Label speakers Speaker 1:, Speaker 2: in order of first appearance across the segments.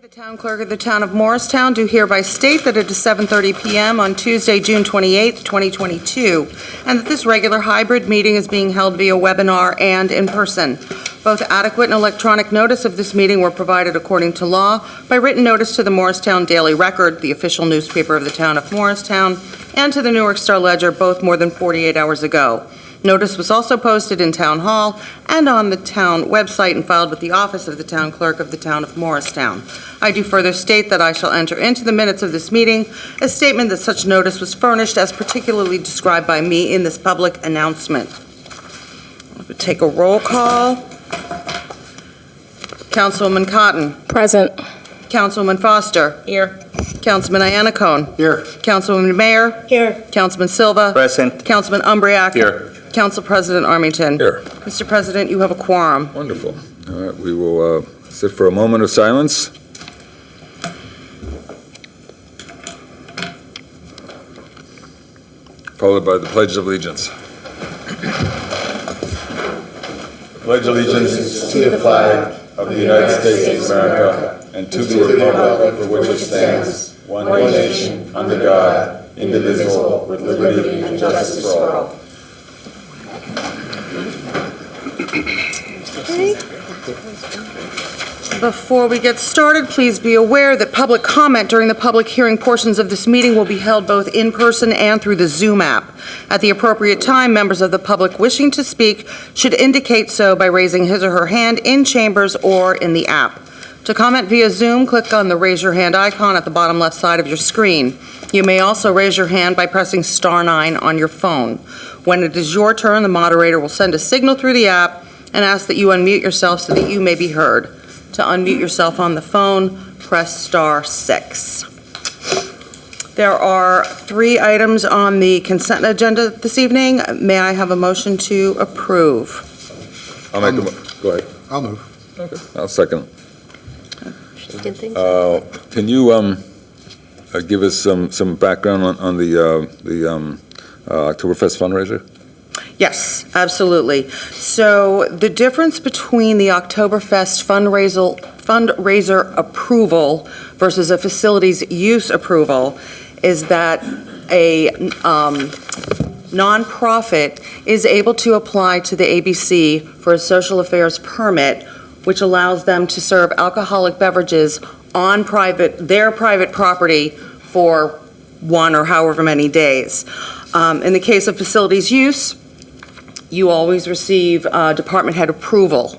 Speaker 1: The town clerk of the town of Morristown do hereby state that it is 7:30 PM on Tuesday, June 28th, 2022, and that this regular hybrid meeting is being held via webinar and in person. Both adequate and electronic notice of this meeting were provided according to law by written notice to the Morristown Daily Record, the official newspaper of the town of Morristown, and to the Newark Star Ledger, both more than 48 hours ago. Notice was also posted in Town Hall and on the town website and filed with the office of the town clerk of the town of Morristown. I do further state that I shall enter into the minutes of this meeting a statement that such notice was furnished as particularly described by me in this public announcement. I would take a roll call. Councilwoman Cotton.
Speaker 2: Present.
Speaker 1: Councilwoman Foster.
Speaker 2: Here.
Speaker 1: Councilman Iannacone.
Speaker 3: Here.
Speaker 1: Councilwoman Mayer.
Speaker 2: Here.
Speaker 1: Councilman Silva.
Speaker 3: Present.
Speaker 1: Councilman Umbriac.
Speaker 3: Here.
Speaker 1: Council President Armington.
Speaker 4: Here.
Speaker 1: Mr. President, you have a quorum.
Speaker 4: Wonderful. All right, we will sit for a moment of silence. Followed by the Pledge of Allegiance. Pledge allegiance to the flag of the United States of America and to the republic for which it stands, one nation, under God, indivisible, with liberty and justice for all.
Speaker 1: Before we get started, please be aware that public comment during the public hearing portions of this meeting will be held both in person and through the Zoom app. At the appropriate time, members of the public wishing to speak should indicate so by raising his or her hand in chambers or in the app. To comment via Zoom, click on the raise your hand icon at the bottom left side of your screen. You may also raise your hand by pressing *9 on your phone. When it is your turn, the moderator will send a signal through the app and ask that you unmute yourself so that you may be heard. To unmute yourself on the phone, press *6. There are 3 items on the consent agenda this evening. May I have a motion to approve?
Speaker 4: I'll make go ahead.
Speaker 3: I'll move.
Speaker 4: Okay. I'll second.
Speaker 2: Did things?
Speaker 4: Can you give us some background on the Oktoberfest fundraiser?
Speaker 1: Yes, absolutely. So the difference between the Oktoberfest fundraiser approval versus a facilities use approval is that a nonprofit is able to apply to the ABC for a social affairs permit, which allows them to serve alcoholic beverages on their private property for 1 or however many days. In the case of facilities use, you always receive department head approval.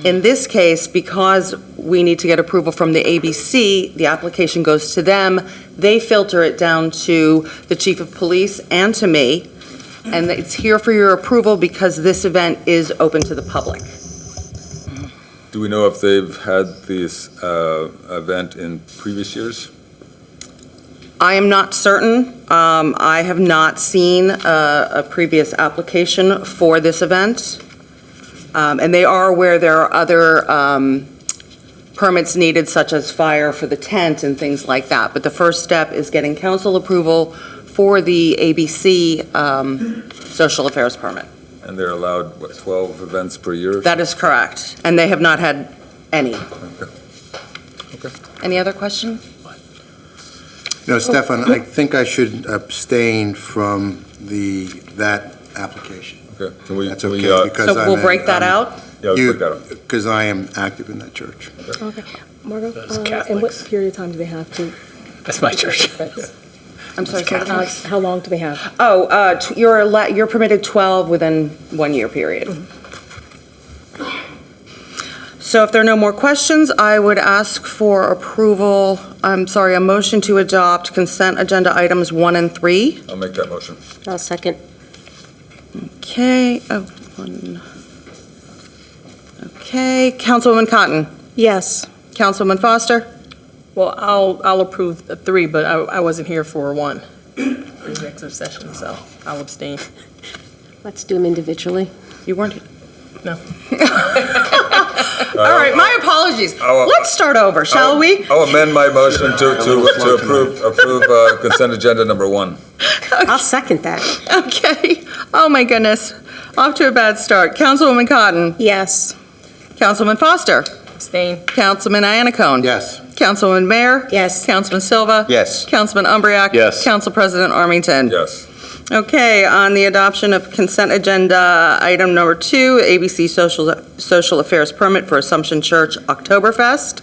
Speaker 1: In this case, because we need to get approval from the ABC, the application goes to them. They filter it down to the chief of police and to me, and it's here for your approval because this event is open to the public.
Speaker 4: Do we know if they've had this event in previous years?
Speaker 1: I am not certain. I have not seen a previous application for this event. And they are aware there are other permits needed, such as fire for the tent and things like that. But the first step is getting council approval for the ABC social affairs permit.
Speaker 4: And they're allowed, 12 events per year?
Speaker 1: That is correct. And they have not had any.
Speaker 4: Okay.
Speaker 1: Any other questions?
Speaker 3: No, Stefan, I think I should abstain from that application.
Speaker 4: Okay. Can we,
Speaker 3: That's
Speaker 4: can we,
Speaker 3: okay, because
Speaker 1: So we'll break that out?
Speaker 4: yeah, let's break that up.
Speaker 3: Because I am active in that church.
Speaker 2: Okay. Margot,
Speaker 5: Those
Speaker 2: and
Speaker 5: Catholics.
Speaker 2: what period of time do they have to?
Speaker 5: That's my church.
Speaker 1: I'm sorry, say that again?
Speaker 2: How long do they have?
Speaker 1: Oh, you're permitted 12 within 1 year period. So if there are no more questions, I would ask for approval, a motion to adopt consent agenda items 1 and 3.
Speaker 4: I'll make that motion.
Speaker 2: I'll second.
Speaker 1: Okay, Okay, Councilwoman Cotton.
Speaker 2: Yes.
Speaker 1: Councilwoman Foster.
Speaker 5: Well, I'll approve the 3, but I wasn't here for 1, for executive session, so I'll abstain.
Speaker 2: Let's do them individually.
Speaker 1: You weren't.
Speaker 5: No.
Speaker 1: All right, my apologies. Let's start over, shall we?
Speaker 4: I'll amend my motion to approve consent agenda number 1.
Speaker 2: I'll second that.
Speaker 1: Okay. Oh, my goodness. Off to a bad start. Councilwoman Cotton.
Speaker 2: Yes.
Speaker 1: Councilman Foster.
Speaker 5: Abstain.
Speaker 1: Councilman Iannacone?
Speaker 3: Yes.
Speaker 1: Councilwoman Mayer?
Speaker 2: Yes.
Speaker 1: Councilman Silva?
Speaker 3: Yes.
Speaker 1: Councilman Umbreak?
Speaker 6: Yes.
Speaker 1: Council President Armington?
Speaker 4: Yes.
Speaker 1: Okay, on the adoption of consent agenda, item number 2, ABC Social Affairs Permit for Assumption Church Oktoberfest.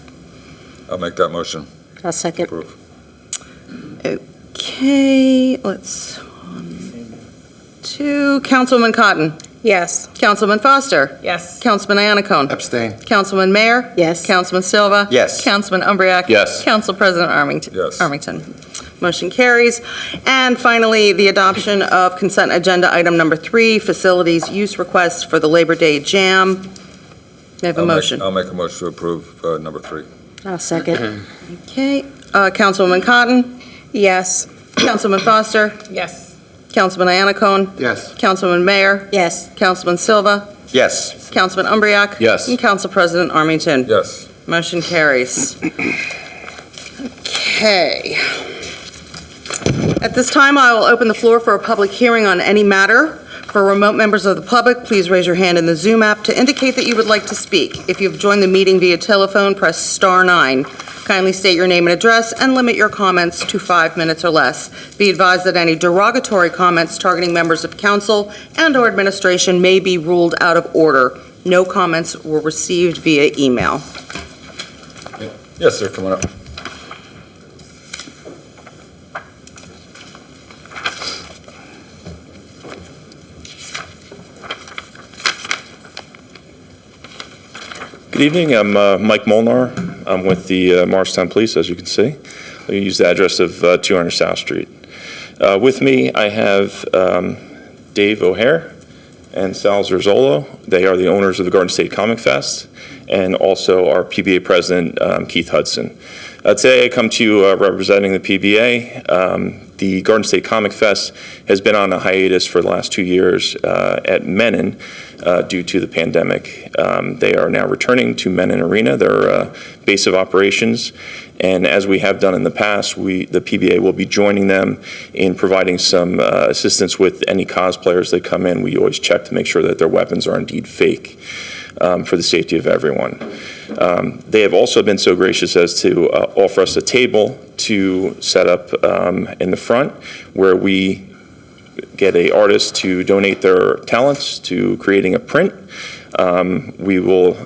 Speaker 4: I'll make that motion.
Speaker 2: I'll second.
Speaker 4: Approve.
Speaker 1: Okay, let's, 1, 2, Councilwoman Cotton.
Speaker 2: Yes.
Speaker 1: Councilman Foster.
Speaker 5: Yes.
Speaker 1: Councilman Iannacone.
Speaker 3: Abstain.
Speaker 1: Councilman Mayer.
Speaker 2: Yes.
Speaker 1: Councilman Silva.
Speaker 3: Yes.
Speaker 1: Councilman Umbreak.
Speaker 6: Yes.
Speaker 1: Council President Armington.
Speaker 4: Yes.
Speaker 1: Motion carries. And finally, the adoption of consent agenda item number 3, facilities use requests for the Labor Day Jam. May I have a motion?
Speaker 4: I'll make a motion to approve number 3.
Speaker 2: I'll second.
Speaker 1: Okay, Councilwoman Cotton.
Speaker 2: Yes.
Speaker 1: Councilman Foster.
Speaker 5: Yes.
Speaker 1: Councilman Iannacone.
Speaker 3: Yes.
Speaker 1: Councilman Mayer.
Speaker 2: Yes.
Speaker 1: Councilman Silva.
Speaker 3: Yes.
Speaker 1: Councilman Umbreak.
Speaker 6: Yes.
Speaker 1: And Council President Armington.
Speaker 4: Yes.
Speaker 1: Motion carries. Okay. At this time, I will open the floor for a public hearing on any matter. For remote members of the public, please raise your hand in the Zoom app to indicate that you would like to speak. If you have joined the meeting via telephone, press star 9. Kindly state your name and address and limit your comments to 5 minutes or less. Be advised that any derogatory comments targeting members of council and/or administration may be ruled out of order. No comments were received via email.
Speaker 4: Yes, sir, come on up.
Speaker 6: Good evening, I'm Mike Molnar. I'm with the Morristown Police, as you can see. I use the address of 200 South Street. With me, I have Dave O'Hare and Sal Zerzolo. They are the owners of the Garden State Comic Fest, and also our PBA president, Keith Hudson. Today, I come to you representing the PBA. The Garden State Comic Fest has been on a hiatus for the last 2 years at Menin due to the pandemic. They are now returning to Menin Arena, their base of operations. And as we have done in the past, the PBA will be joining them in providing some assistance with any cosplayers that come in. We always check to make sure that their weapons are indeed fake for the safety of everyone. They have also been so gracious as to offer us a table to set up in the front where we get an artist to donate their talents to creating a print. We will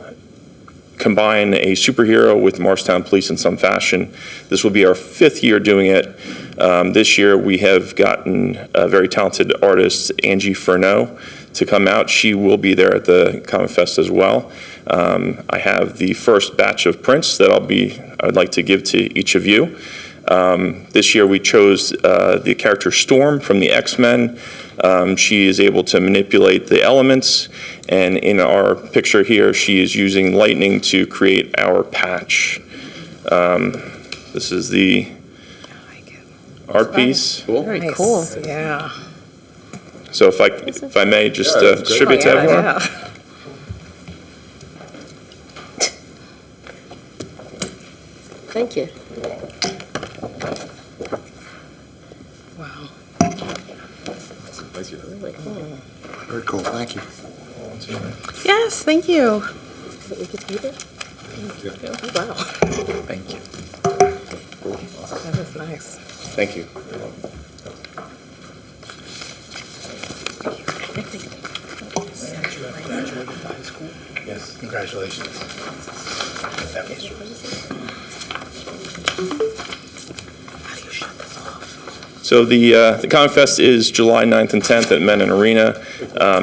Speaker 6: combine a superhero with Morristown Police in some fashion. This will be our 5th year doing it. This year we have gotten a very talented artist, Angie Furneaux, to come out. She will be there at the Comic Fest as well. I have the first batch of prints that I'd like to give to each of you. This year we chose the character Storm from the X-Men. She is able to manipulate the elements, and in our picture here, she is using lightning to create our patch. This is the art piece.
Speaker 5: Very cool. Yeah.
Speaker 6: So if I may just
Speaker 4: Yeah, that's great.
Speaker 6: distribute to everyone.
Speaker 5: Yeah.
Speaker 2: Thank you.
Speaker 5: Wow.
Speaker 4: Thank you.
Speaker 2: Really cool.
Speaker 3: Very cool, thank you.
Speaker 1: Yes, thank you.
Speaker 2: That we could read it?
Speaker 5: Wow.
Speaker 6: Thank you.
Speaker 5: That is nice.
Speaker 6: Thank you. Yes.
Speaker 3: Congratulations.
Speaker 6: So the Comic Fest is July 9th and 10th at Menin Arena.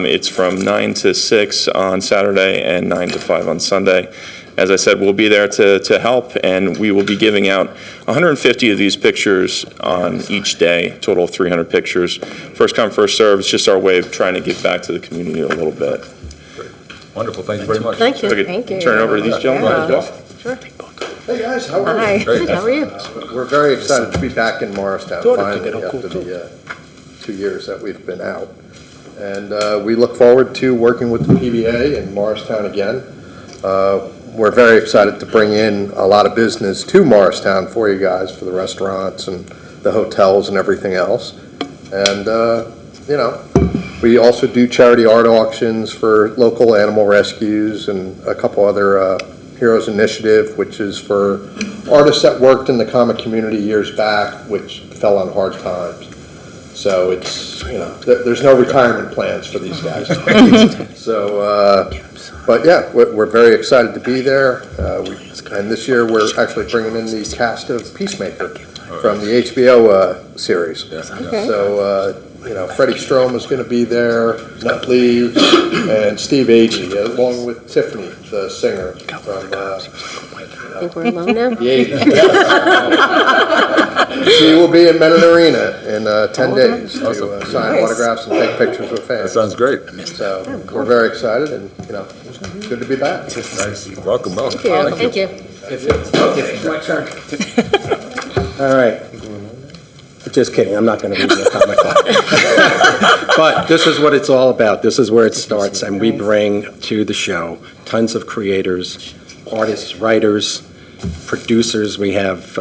Speaker 6: It's from 9 to 6 on Saturday and 9 to 5 on Sunday. As I said, we'll be there to help, and we will be giving out 150 of these pictures on each day, total of 300 pictures. First come, first serve. It's just our way of trying to give back to the community a little bit.
Speaker 4: Wonderful, thank you very much.
Speaker 2: Thank you.
Speaker 6: If I could
Speaker 5: Thank you.
Speaker 6: turn it over to these gentlemen as well.
Speaker 7: Hey guys, how are
Speaker 2: Hi.
Speaker 7: you?
Speaker 4: Great.
Speaker 2: How are you?
Speaker 7: We're very excited to be back in Morristown finally after the 2 years that we've been out. And we look forward to working with the PBA in Morristown again. We're very excited to bring in a lot of business to Morristown for you guys, for the restaurants and the hotels and everything else. And, you know, we also do charity art auctions for local animal rescues and a couple other Heroes Initiative, which is for artists that worked in the comic community years back, which fell on hard times. So it's, there's no retirement plans for these guys. So, but yeah, we're very excited to be there. And this year, we're actually bringing in the cast of Peacemaker from the HBO series.
Speaker 2: Okay.
Speaker 7: So, Freddie Strome is going to be there, Nutley, and Steve Agee, along with Tiffany, the singer from
Speaker 2: I think we're alone now?
Speaker 7: the 80s. She will be in Menon Arena in 10 days to sign
Speaker 2: Nice.
Speaker 7: autographs and take pictures with
Speaker 4: That
Speaker 7: fans.
Speaker 4: sounds great.
Speaker 7: So we're very excited and, good to be back.
Speaker 4: Nice. Welcome, welcome.
Speaker 2: Thank you.
Speaker 8: All right. Just kidding, I'm not going to read the comic book. But this is what it's all about. This is where it starts, and we bring to the show tons of creators, artists, writers, producers. We have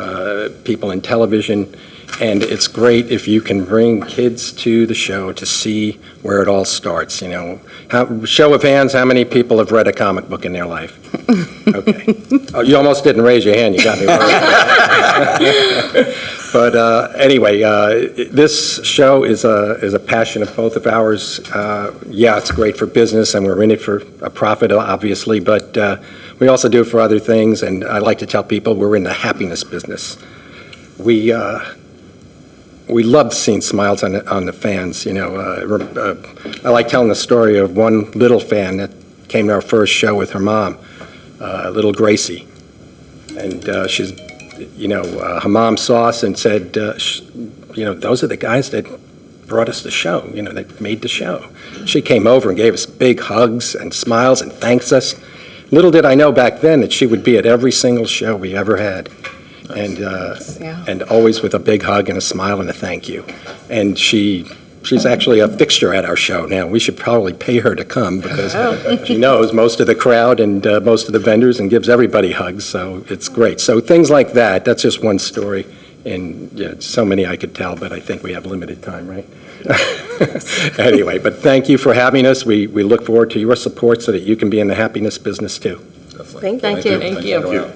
Speaker 8: people in television, and it's great if you can bring kids to the show to see where it all starts, Show of hands, how many people have read a comic book in their life? Okay. Oh, you almost didn't raise your hand, you got me worried. But anyway, this show is a passion of both of ours. Yeah, it's great for business, and we're in it for a profit, obviously, but we also do it for other things, and I like to tell people we're in the happiness business. We love seeing smiles on the fans, I like telling the story of one little fan that came to our first show with her mom, little Gracie, and she's her mom saw us and said, those are the guys that brought us the show, that made the show. She came over and gave us big hugs and smiles and thanks us. Little did I know back then that she would be at every single show we ever had. And always with a big hug and a smile and a thank you. And she's actually a fixture at our show now. We should probably pay her to come because she knows most of the crowd and most of the vendors and gives everybody hugs, so it's great. So things like that, that's just one story, and so many I could tell, but I think we have limited time, right? Anyway, but thank you for having us. We look forward to your support so that you can be in the happiness business too.
Speaker 4: Definitely.
Speaker 2: Thank you.
Speaker 5: Thank you.
Speaker 4: Thank you.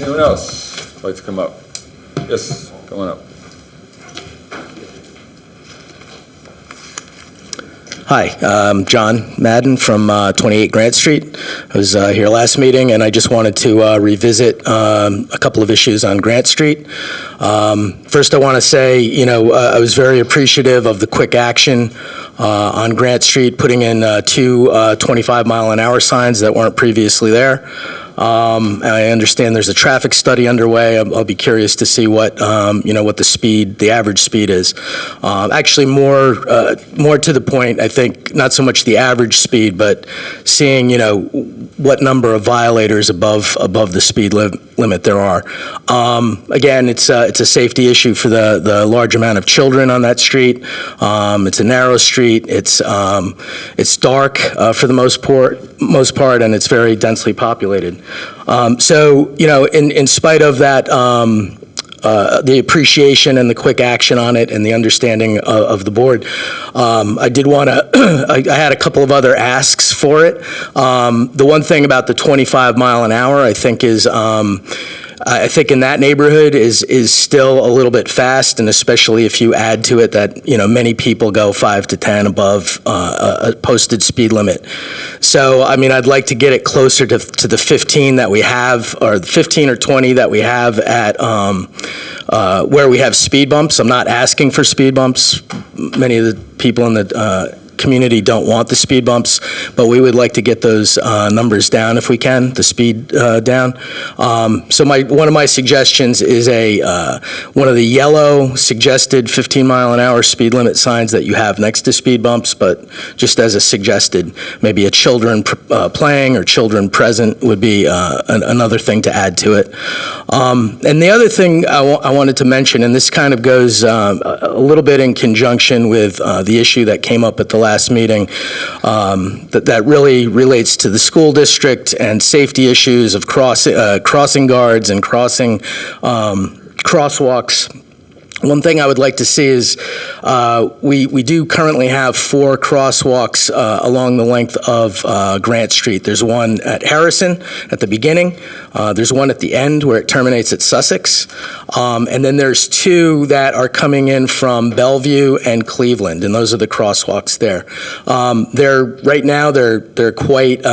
Speaker 4: Anyone else like to come up? Yes, come on up.
Speaker 9: Hi, I'm John Madden from 28 Grant Street. I was here last meeting, and I just wanted to revisit a couple of issues on Grant Street. First, I want to say, I was very appreciative of the quick action on Grant Street, putting in two 25-mile-an-hour signs that weren't previously there. I understand there's a traffic study underway. I'll be curious to see what, what the average speed is. Actually, more to the point, I think, not so much the average speed, but seeing, what number of violators above the speed limit there are. Again, it's a safety issue for the large amount of children on that street. It's a narrow street. It's dark for the most part, and it's very densely populated. So, in spite of that, the appreciation and the quick action on it and the understanding of the board, I did want to, I had a couple of other asks for it. The one thing about the 25 mile an hour, I think is, I think in that neighborhood is still a little bit fast, and especially if you add to it that, many people go 5 to 10 above a posted speed limit. So, I'd like to get it closer to the 15 that we have, or the 15 or 20 that we have at where we have speed bumps. I'm not asking for speed bumps. Many of the people in the community don't want the speed bumps, but we would like to get those numbers down if we can, the speed down. So one of my suggestions is one of the yellow suggested 15 mile an hour speed limit signs that you have next to speed bumps, but just as a suggested, maybe a children playing or children present would be another thing to add to it. And the other thing I wanted to mention, and this kind of goes a little bit in conjunction with the issue that came up at the last meeting, that really relates to the school district and safety issues of crossing guards and crossing crosswalks. One thing I would like to see is, we do currently have 4 crosswalks along the length of Grant Street. There's one at Harrison at the beginning, there's one at the end where it terminates at Sussex, and then there's 2 that are coming in from Bellevue and Cleveland, and those are the crosswalks there. Right now, they're quite,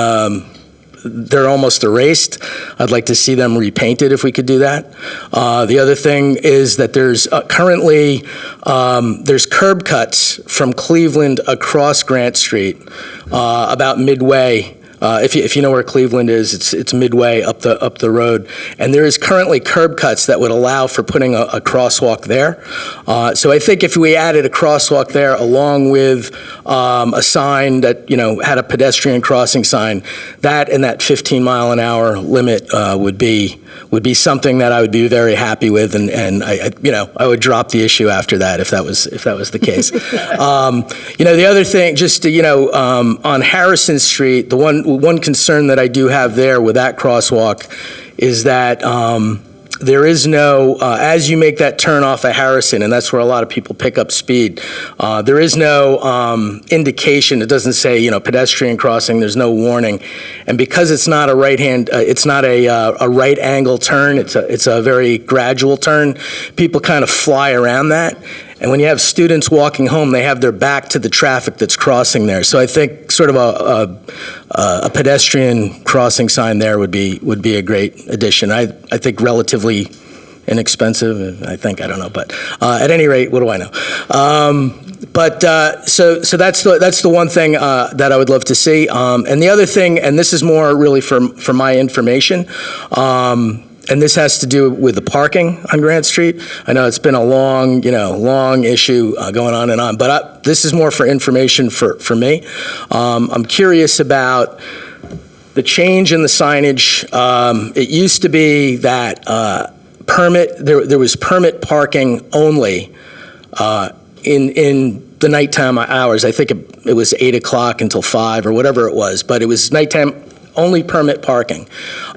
Speaker 9: they're almost erased. I'd like to see them repainted if we could do that. The other thing is that there's currently, there's curb cuts from Cleveland across Grant Street, about midway. If you know where Cleveland is, it's midway up the road, and there is currently curb cuts that would allow for putting a crosswalk there. So I think if we added a crosswalk there along with a sign that had a pedestrian crossing sign, that and that 15-mile-an-hour limit would be something that I would be very happy with, and I would drop the issue after that if that was the case. The other thing, just on Harrison Street, the one concern that I do have there with that crosswalk is that there is no, as you make that turn off of Harrison, and that's where a lot of people pick up speed, there is no indication. It doesn't say, pedestrian crossing. There's no warning. And because it's not a it's not a right angle turn, it's a very gradual turn, people kind of fly around that. And when you have students walking home, they have their back to the traffic that's crossing there. So I think sort of a pedestrian crossing sign there would be a great addition. I think relatively inexpensive. I don't know, but at any rate, what do I know? So that's the one thing that I would love to see. And the other thing, and this is more really for my information. And this has to do with the parking on Grant Street. I know it's been a long issue going on and on, but this is more for information for me. I'm curious about the change in the signage. It used to be that there was permit parking only in the nighttime hours. I think it was 8 o'clock until 5 or whatever it was, but it was nighttime only permit parking.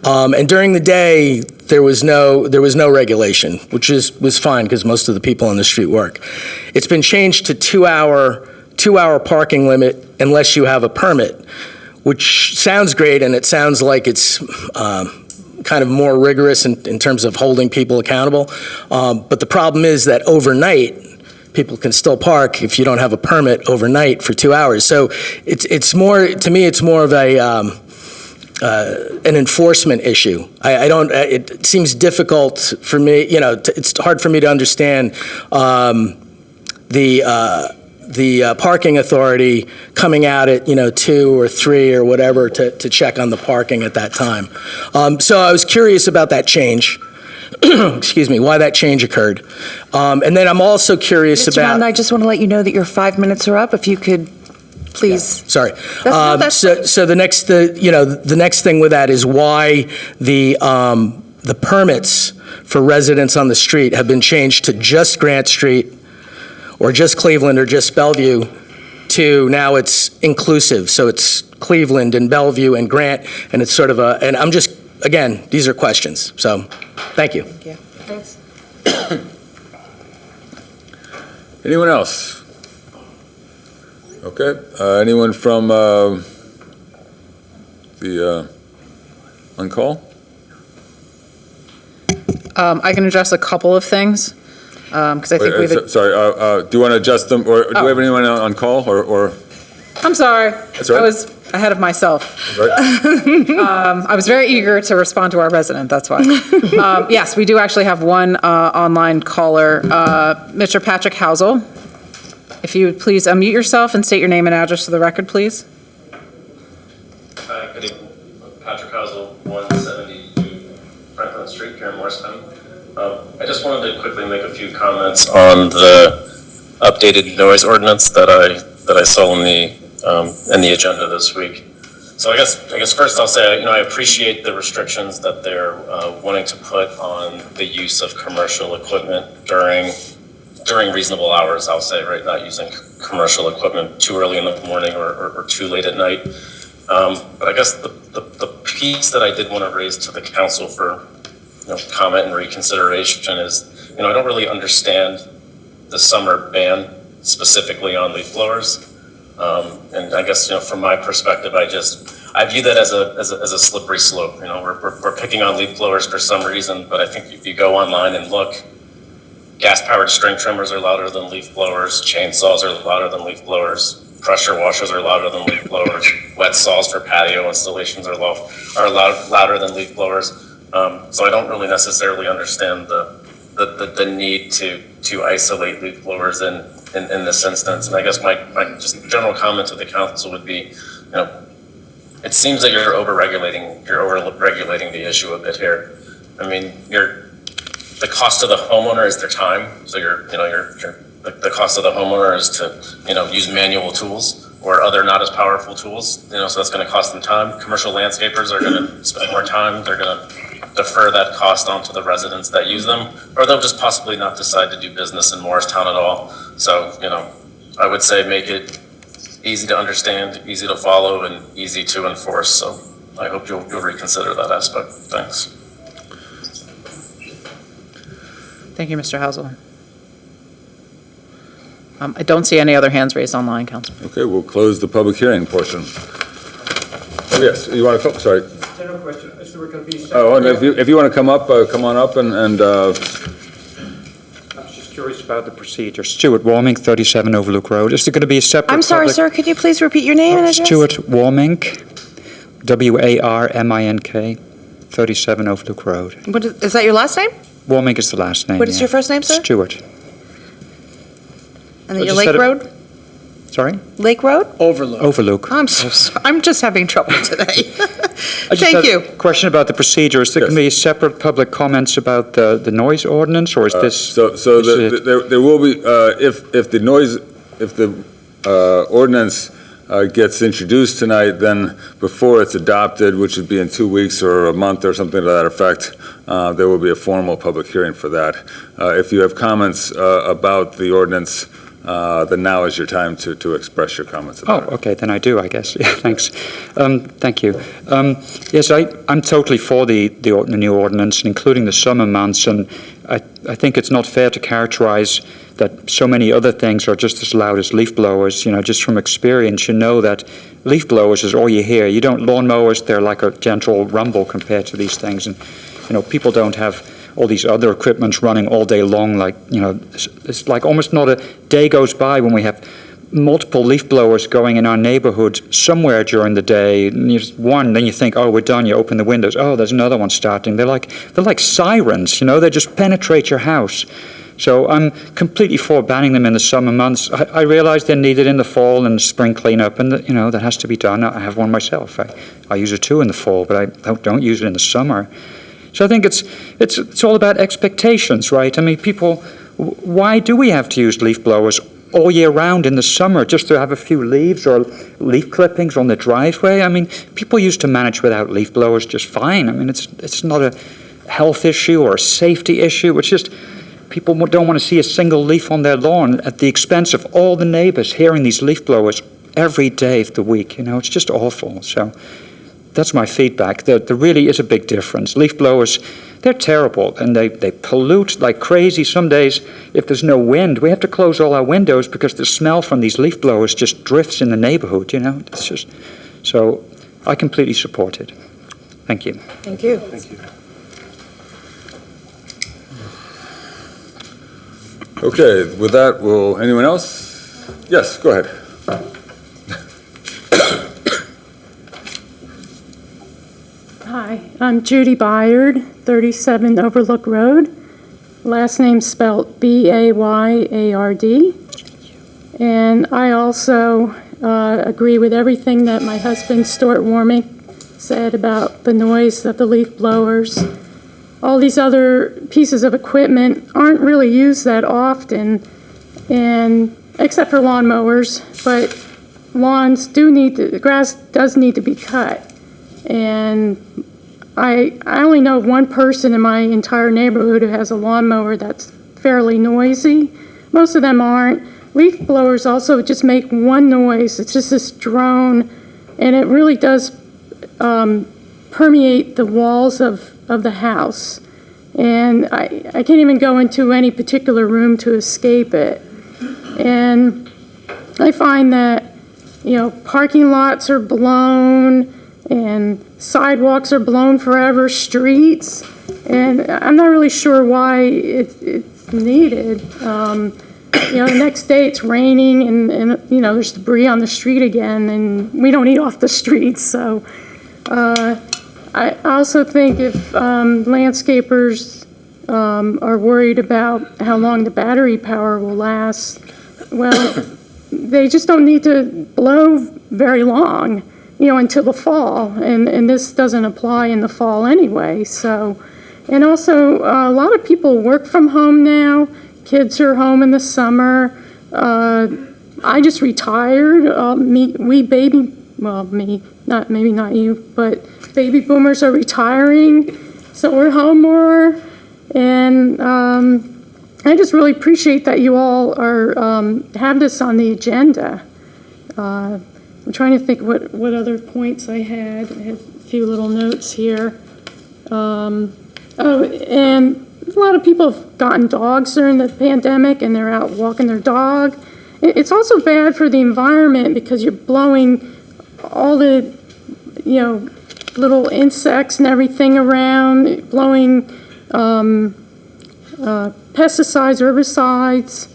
Speaker 9: And during the day, there was no regulation, which was fine because most of the people on the street work. It's been changed to 2-hour parking limit unless you have a permit, which sounds great, and it sounds like it's kind of more rigorous in terms of holding people accountable. But the problem is that overnight, people can still park if you don't have a permit overnight for 2 hours. So it's more, to me, it's more of an enforcement issue. It seems difficult for me, it's hard for me to understand the parking authority coming out at 2 or 3 or whatever to check on the parking at that time. So I was curious about that change. Excuse me, why that change occurred. And then I'm also curious
Speaker 1: Mr.
Speaker 9: about...
Speaker 1: Madden, I just want to let you know that your 5 minutes are up. If you could, please.
Speaker 9: Sorry.
Speaker 1: That's
Speaker 9: So the next thing with that is why the permits for residents on the street have been changed to just Grant Street or just Cleveland or just Bellevue to now it's inclusive. So it's Cleveland and Bellevue and Grant, and it's sort of and I'm just, again, these are questions. So thank you.
Speaker 2: Thanks.
Speaker 4: Anyone else? Okay, anyone from the on call?
Speaker 10: I can address a couple of things, because I think we've...
Speaker 4: Sorry, do you want to adjust them, or do we have anyone on call, or?
Speaker 10: I'm sorry.
Speaker 4: That's all right.
Speaker 10: I was ahead of myself.
Speaker 4: Right.
Speaker 10: I was very eager to respond to our resident, that's why. Yes, we do actually have one online caller, Mr. Patrick Housel. If you would please unmute yourself and state your name and address to the record, please.
Speaker 11: Good evening. Patrick Housel, 172 Franklin Street here in Morristown. I just wanted to quickly make a few comments on the updated noise ordinance that I saw in the agenda this week. So I guess first I'll say, I appreciate the restrictions that they're wanting to put on the use of commercial equipment during reasonable hours, I'll say, right? Not using commercial equipment too early in the morning or too late at night. But I guess the piece that I did want to raise to the council for comment and reconsideration is, I don't really understand the summer ban specifically on leaf blowers. And I guess, from my perspective, I view that as a slippery slope. We're picking on leaf blowers for some reason, but I think if you go online and look, gas-powered string trimmers are louder than leaf blowers, chainsaws are louder than leaf blowers, pressure washers are louder than leaf blowers, wet saws for patio installations are louder than leaf blowers. So I don't really necessarily understand the need to isolate leaf blowers in this instance. And I guess my just general comment to the council would be, it seems that you're over-regulating the issue a bit here. I mean, the cost of the homeowner is their time. So the cost of the homeowner is to, use manual tools or other not as powerful tools, so that's going to cost them time. Commercial landscapers are going to spend more time. They're going to defer that cost onto the residents that use them, or they'll just possibly not decide to do business in Morristown at all. So, I would say make it easy to understand, easy to follow, and easy to enforce. So I hope you'll reconsider that aspect. Thanks.
Speaker 10: Thank you, Mr. Hausel. I don't see any other hands raised online, Council.
Speaker 4: Okay, we'll close the public hearing portion. Oh, yes, you want to come, sorry.
Speaker 12: General question, is there going to be...
Speaker 4: Oh, and if you want to come on up and
Speaker 12: I was just curious about the procedure. Stuart Warming, 37 Overlook Road. Is there going to be a separate...
Speaker 1: I'm sorry, sir, could you please repeat your name and address?
Speaker 12: Stuart Warming, Warmink, 37 Overlook Road.
Speaker 1: Is that your last name?
Speaker 12: Warming is the last name.
Speaker 1: What is your first name, sir?
Speaker 12: Stuart.
Speaker 1: And then your Lake Road?
Speaker 12: Sorry?
Speaker 1: Lake Road?
Speaker 12: Overlook.
Speaker 1: I'm so sorry. I'm just having trouble today.
Speaker 12: I just
Speaker 1: Thank
Speaker 12: had
Speaker 1: you.
Speaker 12: a question about the procedure. Is there going to be separate public comments about the noise ordinance, or is this?
Speaker 4: there will be, if the ordinance gets introduced tonight, then before it's adopted, which would be in 2 weeks or a month or something to that effect, there will be a formal public hearing for that. If you have comments about the ordinance, then now is your time to express your comments about it.
Speaker 12: Oh, okay, then I do, I guess. Yeah, thanks. Thank you. Yes, I'm totally for the new ordinance, including the summer months, and I think it's not fair to characterize that so many other things are just as loud as leaf blowers. Just from experience, that leaf blowers is all you hear. You don't lawnmowers, they're like a gentle rumble compared to these things. And, people don't have all these other equipments running all day long. It's like almost not a day goes by when we have multiple leaf blowers going in our neighborhood somewhere during the day. And then you think, oh, we're done. You open the windows. Oh, there's another one starting. They're like sirens, they just penetrate your house. So I'm completely for banning them in the summer months. I realize they're needed in the fall and spring cleanup, and that has to be done. I have one myself. I use it too in the fall, but I don't use it in the summer. So I think it's all about expectations, right? I mean, people, why do we have to use leaf blowers all year round in the summer just to have a few leaves or leaf clippings on the driveway? I mean, people used to manage without leaf blowers just fine. I mean, it's not a health issue or a safety issue. It's just people don't want to see a single leaf on their lawn at the expense of all the neighbors hearing these leaf blowers every day of the week. It's just awful. So that's my feedback. There really is a big difference. Leaf blowers, they're terrible, and they pollute like crazy. Some days, if there's no wind, we have to close all our windows because the smell from these leaf blowers just drifts in the neighborhood, It's just, so I completely support it. Thank you.
Speaker 1: Thank you.
Speaker 4: Thank you. Okay, with that, anyone else? Yes, go ahead.
Speaker 13: Hi, I'm Judy Byard, 37 Overlook Road. Last name spelled B-A-Y-A-R-D. And I also agree with everything that my husband, Stuart Warming, said about the noise of the leaf blowers. All these other pieces of equipment aren't really used that often, and except for lawnmowers, but lawns the grass does need to be cut. And I only know one person in my entire neighborhood who has a lawnmower that's fairly noisy. Most of them aren't. Leaf blowers also just make one noise. It's just this drone, and it really does permeate the walls of the house. and I can't even go into any particular room to escape it. And I find that, parking lots are blown and sidewalks are blown forever, streets, and I'm not really sure why it's needed. The next day it's raining and there's debris on the street again, and we don't eat off the streets. So I also think if landscapers are worried about how long the battery power will last, well, they just don't need to blow very long, until the fall, and this doesn't apply in the fall anyway. So, and also a lot of people work from home now. Kids are home in the summer. I just retired. Maybe not you, but baby boomers are retiring, so we're home more. And I just really appreciate that you all are have this on the agenda. I'm trying to think what other points I had. I had a few little notes here. And a lot of people have gotten dogs during the pandemic, and they're out walking their dog. It's also bad for the environment because you're blowing all the, little insects and everything around, blowing pesticides, herbicides.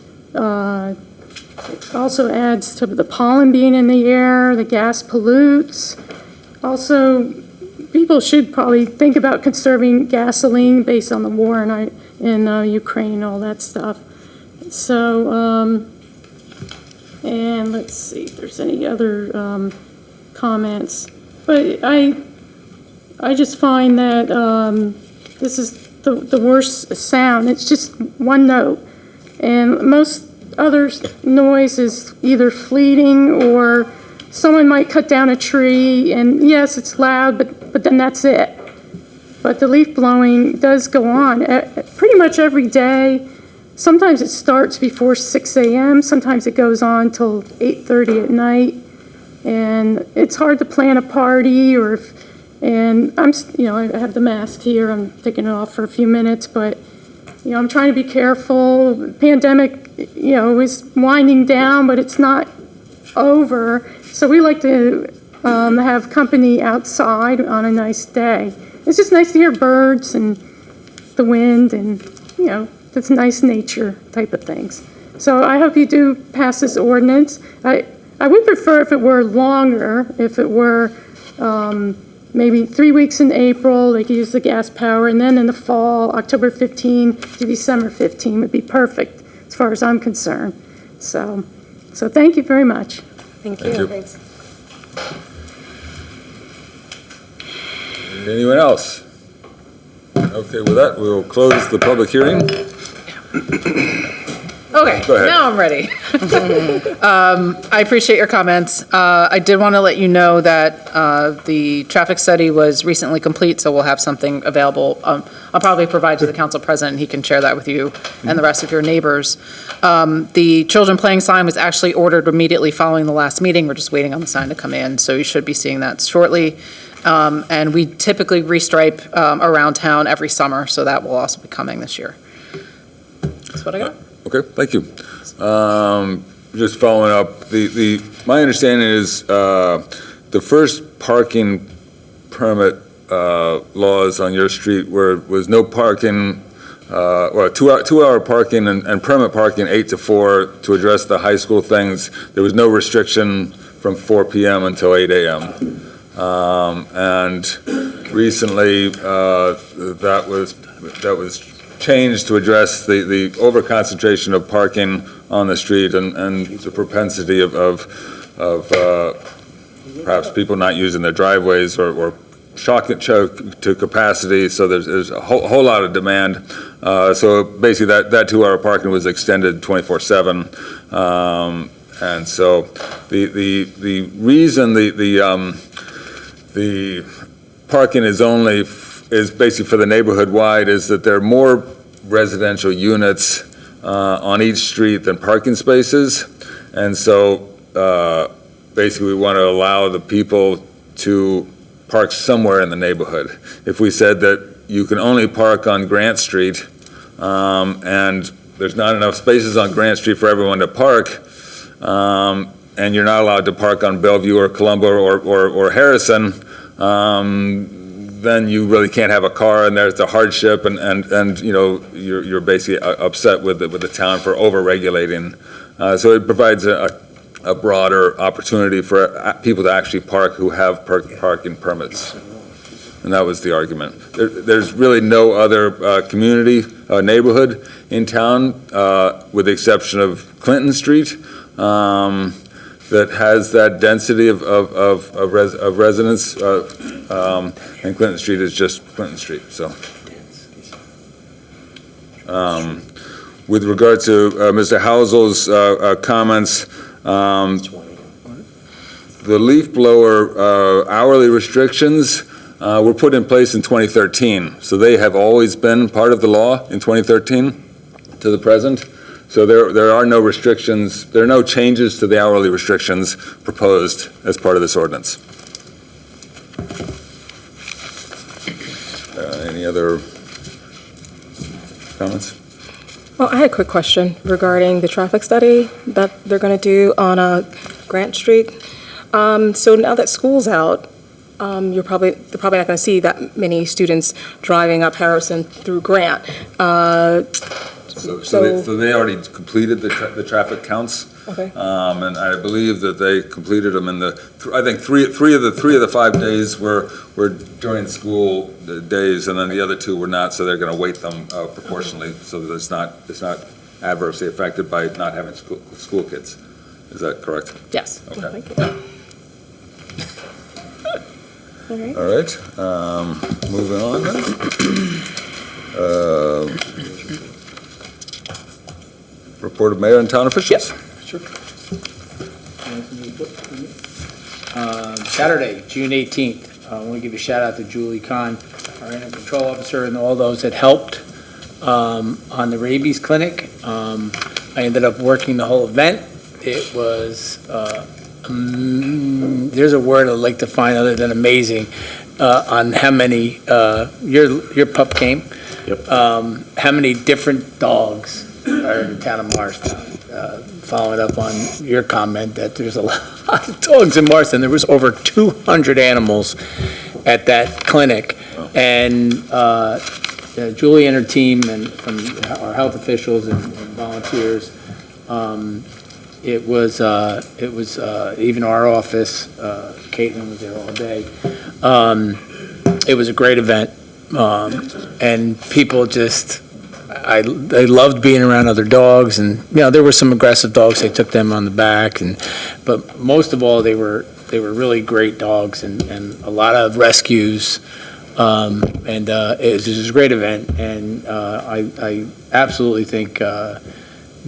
Speaker 13: Also adds to the pollen being in the air, the gas pollutes. Also, people should probably think about conserving gasoline based on the war in Ukraine, all that stuff. So, and let's see if there's any other comments. But I just find that this is the worst sound. It's just one note. And most other noise is either fleeting or someone might cut down a tree, and yes, it's loud, but then that's it. But the leaf blowing does go on pretty much every day. Sometimes it starts before 6 a.m., sometimes it goes on till 8:30 at night, and it's hard to plan a party and I have the mask here, I'm taking it off for a few minutes, but I'm trying to be careful. Pandemic, is winding down, but it's not over. So we like to have company outside on a nice day. It's just nice to hear birds and the wind and, this nice nature type of things. So I hope you do pass this ordinance. I would prefer if it were longer, if it were maybe 3 weeks in April, they could use the gas power, and then in the fall, October 15 to December 15 would be perfect, as far as I'm concerned. So thank you very much.
Speaker 2: Thank you.
Speaker 4: Thanks. Anyone else? Okay, with that, we'll close the public hearing.
Speaker 10: Okay,
Speaker 4: Go ahead.
Speaker 10: now I'm ready. I appreciate your comments. I did want to let you know that the traffic study was recently complete, so we'll have something available. I'll probably provide to the council president, he can share that with you and the rest of your neighbors. The children playing sign was actually ordered immediately following the last meeting. We're just waiting on the sign to come in, so you should be seeing that shortly. And we typically restripe around town every summer, so that will also be coming this year. That's what I got.
Speaker 4: Okay, thank you. Just following up, my understanding is the first parking permit laws on your street was no parking, well, two-hour parking and permit parking 8 to 4 to address the high school things. There was no restriction from 4 p.m. until 8 a.m. And recently, that was changed to address the overconcentration of parking on the street and the propensity of perhaps people not using their driveways or choke to capacity. So there's a whole lot of demand. So basically that 2-hour parking was extended 24/7. And so the reason the parking is basically for the neighborhood wide is that there are more residential units on each street than parking spaces. And so basically we want to allow the people to park somewhere in the neighborhood. If we said that you can only park on Grant Street, and there's not enough spaces on Grant Street for everyone to park, and you're not allowed to park on Bellevue or Columbo or Harrison, then you really can't have a car, and there's a hardship, and you know, you're basically upset with the town for over-regulating. So it provides a broader opportunity for people to actually park who have parking permits. And that was the argument. There's really no other community, neighborhood in town, with the exception of Clinton Street, that has that density of residents, and Clinton Street is just Clinton Street, so. With regard to Mr. Housel's comments, the leaf blower hourly restrictions were put in place in 2013, so they have always been part of the law in 2013 to the present. So there are no restrictions, there are no changes to the hourly restrictions proposed as part of this ordinance. Any other comments?
Speaker 5: Well, I had a quick question regarding the traffic study that they're going to do on Grant Street. So now that school's out, they're probably not going to see that many students driving up Harrison through Grant.
Speaker 4: So they already completed the traffic counts.
Speaker 5: Okay.
Speaker 4: And I believe that they completed them in I think three of the 5 days were during school days, and then the other 2 were not, so they're going to weight them proportionally so that it's not adversely affected by not having school kids. Is that correct?
Speaker 5: Yes.
Speaker 4: Okay.
Speaker 5: Thank you.
Speaker 4: All right, moving on then. Report of mayor and town officials.
Speaker 14: Sure. Saturday, June 18th, I want to give a shout out to Julie Kahn, our animal control officer, and all those that helped on the rabies clinic. I ended up working the whole event. It was, there's a word I'd like to find other than amazing on how many, your pup came.
Speaker 8: Yep.
Speaker 14: How many different dogs are in the town of Morristown. Following up on your comment that there's a lot of dogs in Morristown. There was over 200 animals at that clinic. And Julie and her team, and from our health officials and volunteers, it was even our office, Caitlin was there all day. It was a great event. And people just, they loved being around other dogs, and there were some aggressive dogs. They took them on the back, but most of all, they were really great dogs, and a lot of rescues. And it was a great event, and I absolutely think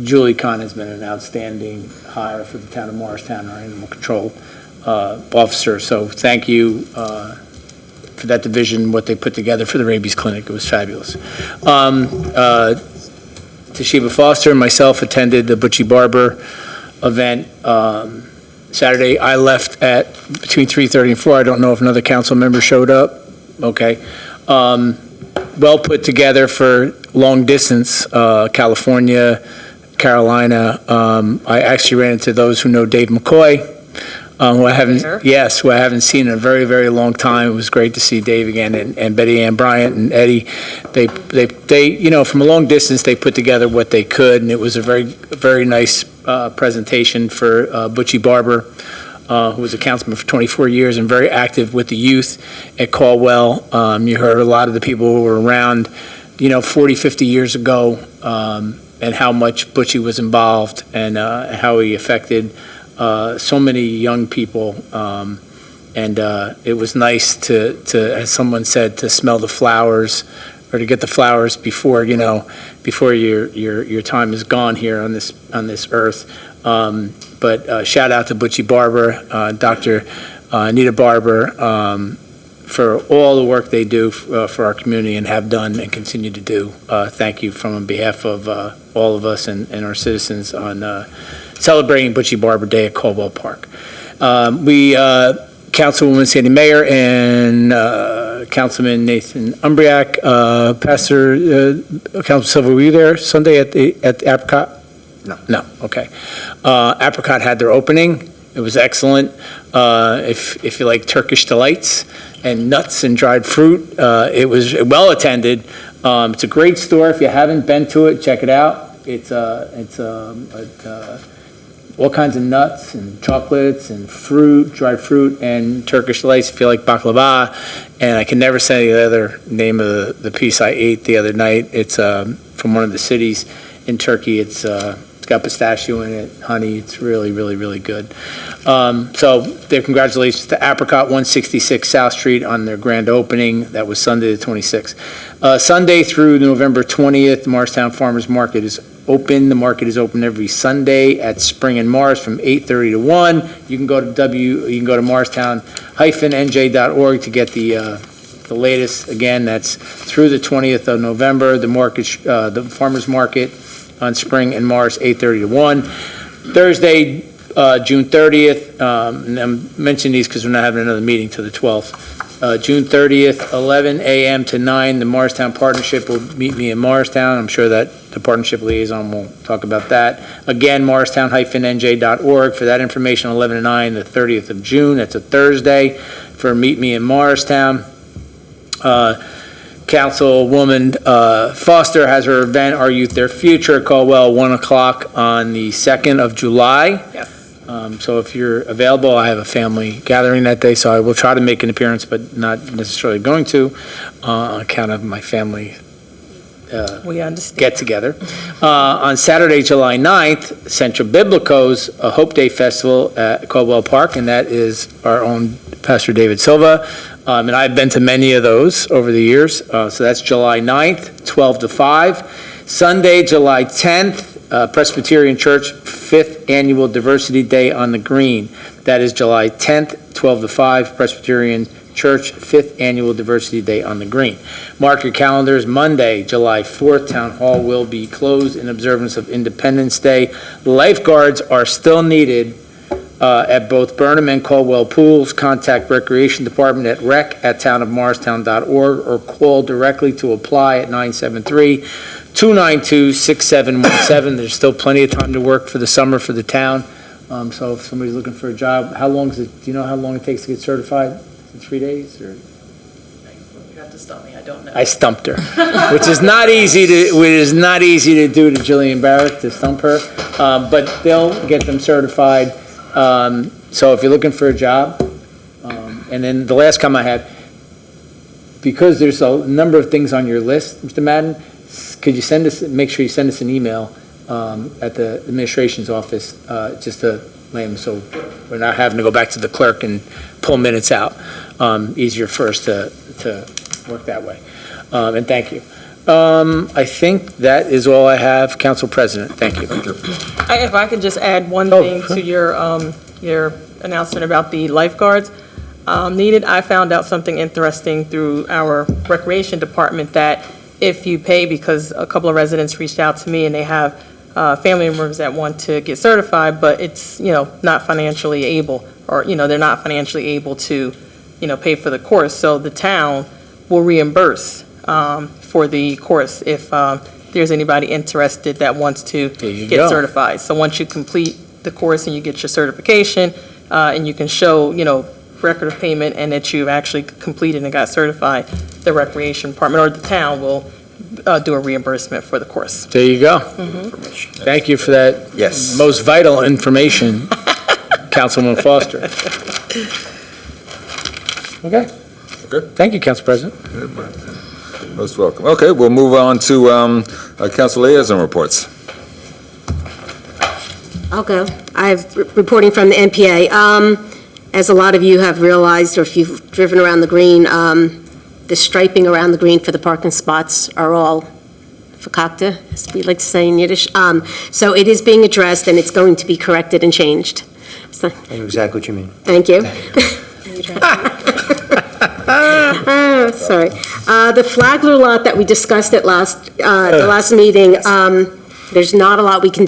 Speaker 14: Julie Kahn has been an outstanding hire for the town of Morristown, our animal control officer. So thank you for that division, what they put together for the rabies clinic. It was fabulous. Toshiba Foster and myself attended the Butchie Barber event Saturday. I left at between 3:30 and 4. I don't know if another council member showed up. Okay. Well put together for long distance, California, Carolina. I actually ran into those who know Dave McCoy. Who I haven't seen in a very, very long time. It was great to see Dave again, and Betty Ann Bryant and Eddie. They from a long distance, they put together what they could, and it was a very, very nice presentation for Butchie Barber, who was a councilman for 24 years and very active with the youth at Caldwell. You heard a lot of the people who were around, 40, 50 years ago, and how much Butchie was involved and how he affected so many young people, and it was nice to, as someone said, to smell the flowers, or to get the flowers before your time is gone here on this earth. But shout out to Butchie Barber, Dr. Anita Barber, for all the work they do for our community and have done and continue to do. Thank you on behalf of all of us and our citizens on celebrating Butchie Barber Day at Caldwell Park. We Councilwoman Sandy Mayer and Councilman Nathan Umbriak. Councilman Silva, were you there Sunday at the Apricot?
Speaker 3: No.
Speaker 14: No, okay. Apricot had their opening. It was excellent. If you like Turkish delights and nuts and dried fruit, it was well attended. It's a great store. If you haven't been to it, check it out. It's all kinds of nuts and chocolates and fruit, dried fruit, and Turkish delights if you like baklava. And I can never say the other name of the piece I ate the other night. It's from one of the cities in Turkey. It's got pistachio in it, honey. It's really, really, really good. So their congratulations to Apricot 166 South Street on their grand opening. That was Sunday the 26th. Sunday through November 20th, the Morristown Farmers Market is open. The market is open every Sunday at Spring and Mars from 8:30 to 1. You can go to morristown-nj.org to get the latest. Again, that's through the 20th of November. The farmers market on Spring and Mars, 8:30 to 1. Thursday, June 30th, and I'm mentioning these because we're not having another meeting till the 12th. June 30th, 11 a.m. to 9, the Morristown Partnership will meet me in Morristown. I'm sure that the Partnership Liaison will talk about that. Again, morristown-nj.org for that information, 11 to 9, the 30th of June. That's a Thursday for Meet Me in Morristown. Councilwoman Foster has her event, Our Youth, Their Future, at Caldwell, 1 o'clock on the 2nd of July.
Speaker 5: Yes.
Speaker 14: So if you're available, I have a family gathering that day, so I will try to make an appearance, but not necessarily going to, on account of my family
Speaker 5: We understand.
Speaker 14: get-together. On Saturday, July 9th, Central Biblico's Hope Day Festival at Caldwell Park, and that is our own Pastor David Silva. And I've been to many of those over the years. So that's July 9th, 12 to 5. Sunday, July 10th, Presbyterian Church 5th Annual Diversity Day on the Green. That is July 10th, 12 to 5, Presbyterian Church 5th Annual Diversity Day on the Green. Mark your calendars. Monday, July 4th, Town Hall will be closed in observance of Independence Day. Lifeguards are still needed at both Burnham and Caldwell pools. Contact Recreation Department at rec@townofmorristown.org or call directly to apply at 973-292-6717. There's still plenty of time to work for the summer for the town. So if somebody's looking for a job, how long is it, do you know how long it takes to get certified? Is it 3 days or?
Speaker 5: You have to stop me, I don't know.
Speaker 14: I stumped her, which is not easy to do to Jillian Barrett, to stump her. But they'll get them certified. So if you're looking for a job, and then the last comment I had, because there's a number of things on your list, Mr. Madden, could you make sure you send us an email at the administration's office, just to lay them, so we're not having to go back to the clerk and pull minutes out. Easier for us to work that way. And thank you. I think that is all I have, Council President. Thank you.
Speaker 5: If I could just add one thing to your announcement about the lifeguards needed, I found out something interesting through our Recreation Department, that if you pay, because a couple of residents reached out to me and they have family members that want to get certified, but it's, not financially able, or, they're not financially able to, pay for the course. So the town will reimburse for the course if there's anybody interested that wants to get certified. So once you complete the course and you get your certification, and you can show, record of payment and that you've actually completed and got certified, the Recreation Department or the town will do a reimbursement for the course.
Speaker 14: There you go. Thank you for that most vital information, Councilman Foster. Okay. Thank you, Council President.
Speaker 4: Most welcome. Okay, we'll move on to Council Liaison reports.
Speaker 2: I'll go. I have reporting from the NPA. As a lot of you have realized, or if you've driven around the green, the striping around the green for the parking spots are all fakakta, as we like to say in Yiddish. So it is being addressed, and it's going to be corrected and changed. So,
Speaker 3: I know exactly what you mean.
Speaker 2: thank you. Sorry. The Flagler lot that we discussed at the last meeting, there's not a lot can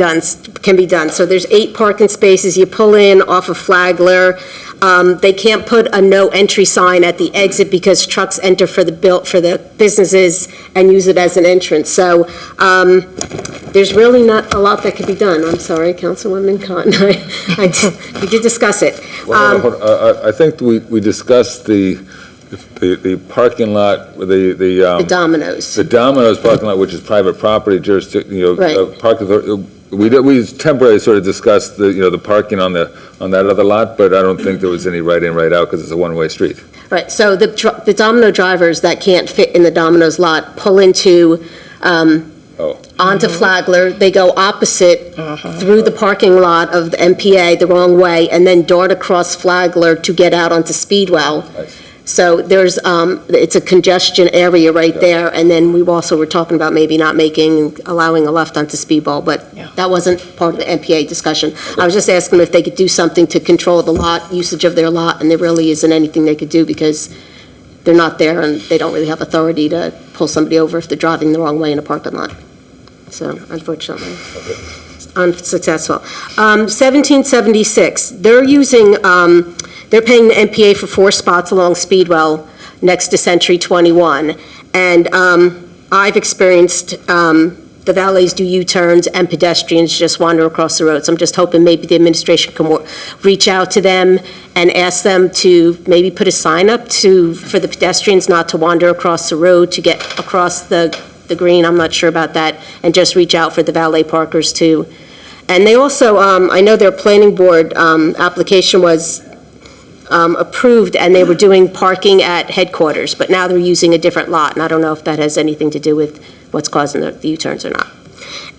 Speaker 2: be done. So there's 8 parking spaces. You pull in off of Flagler. They can't put a no entry sign at the exit because trucks enter for the businesses and use it as an entrance. So there's really not a lot that could be done. I'm sorry, Councilwoman Cotton. We did discuss it.
Speaker 4: I think we discussed the parking lot,
Speaker 2: The Domino's.
Speaker 4: the Domino's parking lot, which is private property jurisdiction,
Speaker 2: Right.
Speaker 4: parking. We temporarily sort of discussed the parking on that other lot, but I don't think there was any right in, right out, because it's a one-way street.
Speaker 2: Right, so the Domino drivers that can't fit in the Domino's lot pull into, onto Flagler. They go opposite through the parking lot of the MPA the wrong way, and then dart across Flagler to get out onto Speedwell. So there's, it's a congestion area right there, and then we also were talking about maybe not allowing a left onto Speedwell, but that wasn't part of the MPA discussion. I was just asking if they could do something to control the usage of their lot, and there really isn't anything they could do because they're not there and they don't really have authority to pull somebody over if they're driving the wrong way in a parking lot. So unfortunately, unsuccessful. 1776, they're paying the MPA for 4 spots along Speedwell next to Century 21. And I've experienced the valets do U-turns and pedestrians just wander across the road. So I'm just hoping maybe the administration can reach out to them and ask them to maybe put a sign up for the pedestrians not to wander across the road to get across the green. I'm not sure about that. And just reach out for the valet parkers too. And they also, I know their planning board application was approved, and they were doing parking at headquarters, but now they're using a different lot, and I don't know if that has anything to do with what's causing the U-turns or not.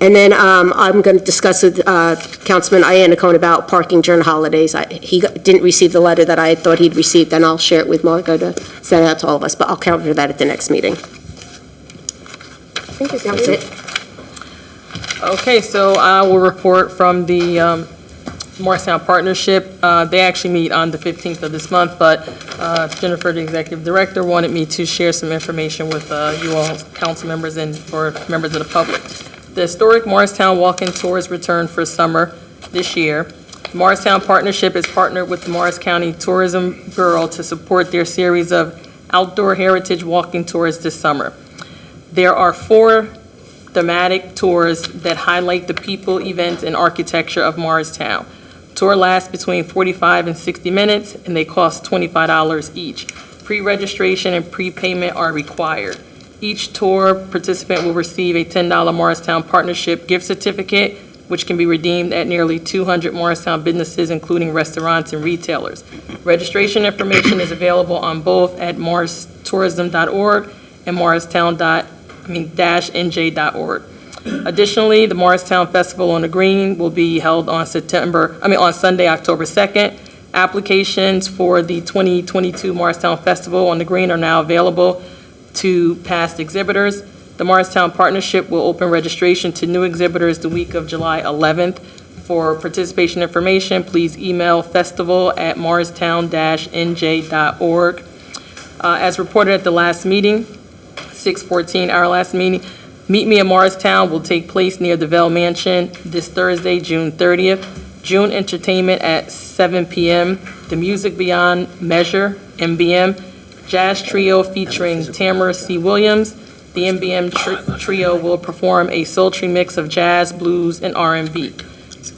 Speaker 2: And then I'm going to discuss with Councilman Iannacone about parking during holidays. He didn't receive the letter that I thought he'd received, and I'll share it with Margo to send it out to all of us, but I'll cover that at the next meeting.
Speaker 5: Thank you,
Speaker 2: That's it.
Speaker 5: Okay, so I will report from the Morristown Partnership. They actually meet on the 15th of this month, but Jennifer, the Executive Director, wanted me to share some information with you all, council members and for members of the public. The historic Morristown walk-in tours return for summer this year. The Morristown Partnership is partnered with the Morris County Tourism Bureau to support their series of outdoor heritage walking tours this summer. There are 4 thematic tours that highlight the people, events, and architecture of Morristown. Tour lasts between 45 and 60 minutes, and they cost $25 each. Pre-registration and prepayment are required. Each tour participant will receive a $10 Morristown Partnership gift certificate, which can be redeemed at nearly 200 Morristown businesses, including restaurants and retailers. Registration information is available on both at morristourism.org and morristown-nj.org. Additionally, the Morristown Festival on the Green will be held on Sunday, October 2nd. Applications for the 2022 Morristown Festival on the Green are now available to past exhibitors. The Morristown Partnership will open registration to new exhibitors the week of July 11th. For participation information, please email festival@morristown-nj.org. As reported at the last meeting, 6/14, our last meeting, Meet Me at Morristown will take place near the Vale Mansion this Thursday, June 30th. June entertainment at 7 p.m. The Music Beyond Measure, MBM, Jazz Trio featuring Tamara C. Williams. The MBM Trio will perform a sultry mix of jazz, blues, and R&B.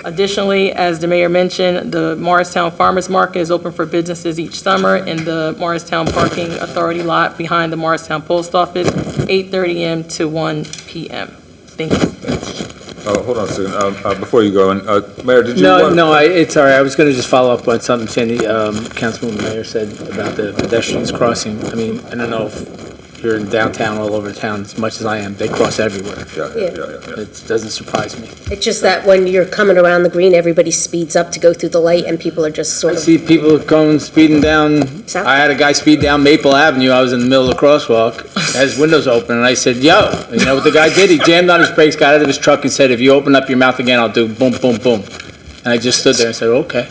Speaker 5: Additionally, as the mayor mentioned, the Morristown Farmers Market is open for businesses each summer in the Morristown Parking Authority lot behind the Morristown Post Office, 8:30 a.m. to 1 p.m. Thank you.
Speaker 4: Oh, hold on a second. Before you go, Mayor, did you
Speaker 14: No, it's all right. I was going to just follow up on something Sandy, Councilwoman Mayor said about the pedestrians crossing. I mean, I don't know if you're in downtown, all over town, as much as I am, they cross everywhere.
Speaker 4: Yeah.
Speaker 14: It doesn't surprise me.
Speaker 2: It's just that when you're coming around the green, everybody speeds up to go through the light, and people are just sort
Speaker 14: I
Speaker 2: of...
Speaker 14: see people going, speeding down. I had a guy speed down Maple Avenue. I was in the middle of the crosswalk, had his windows open, and I said, yo. And you know what the guy did? He jammed on his brakes, got out of his truck, and said, if you open up your mouth again, I'll do boom, boom, boom. And I just stood there and said, okay.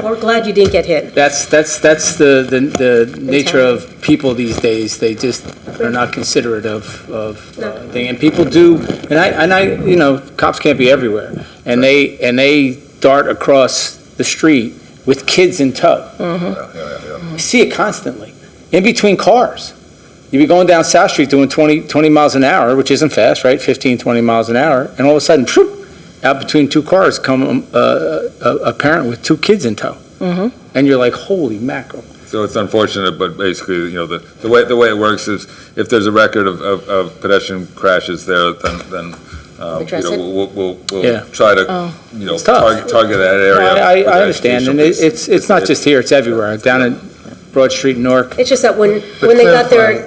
Speaker 2: We're glad you didn't get hit.
Speaker 14: That's the nature of people these days. They just are not considerate of thing. And people do, and I, you know, cops can't be everywhere. And they dart across the street with kids in tow. You see it constantly, in between cars. You'd be going down South Street doing 20 miles an hour, which isn't fast, right? 15, 20 miles an hour, and all of a sudden, out between two cars come a parent with two kids in tow. And you're like, holy mackerel.
Speaker 4: So it's unfortunate, but basically, you know, the way it works is if there's a record of pedestrian crashes there, then
Speaker 2: Address
Speaker 4: you
Speaker 2: it.
Speaker 4: know, we'll
Speaker 14: Yeah.
Speaker 4: try to, you know,
Speaker 14: It's tough.
Speaker 4: target that area.
Speaker 14: I
Speaker 4: with
Speaker 14: understand, and
Speaker 4: education.
Speaker 14: it's not just here, it's everywhere, down at Broad Street, Newark.
Speaker 2: It's just that when they got their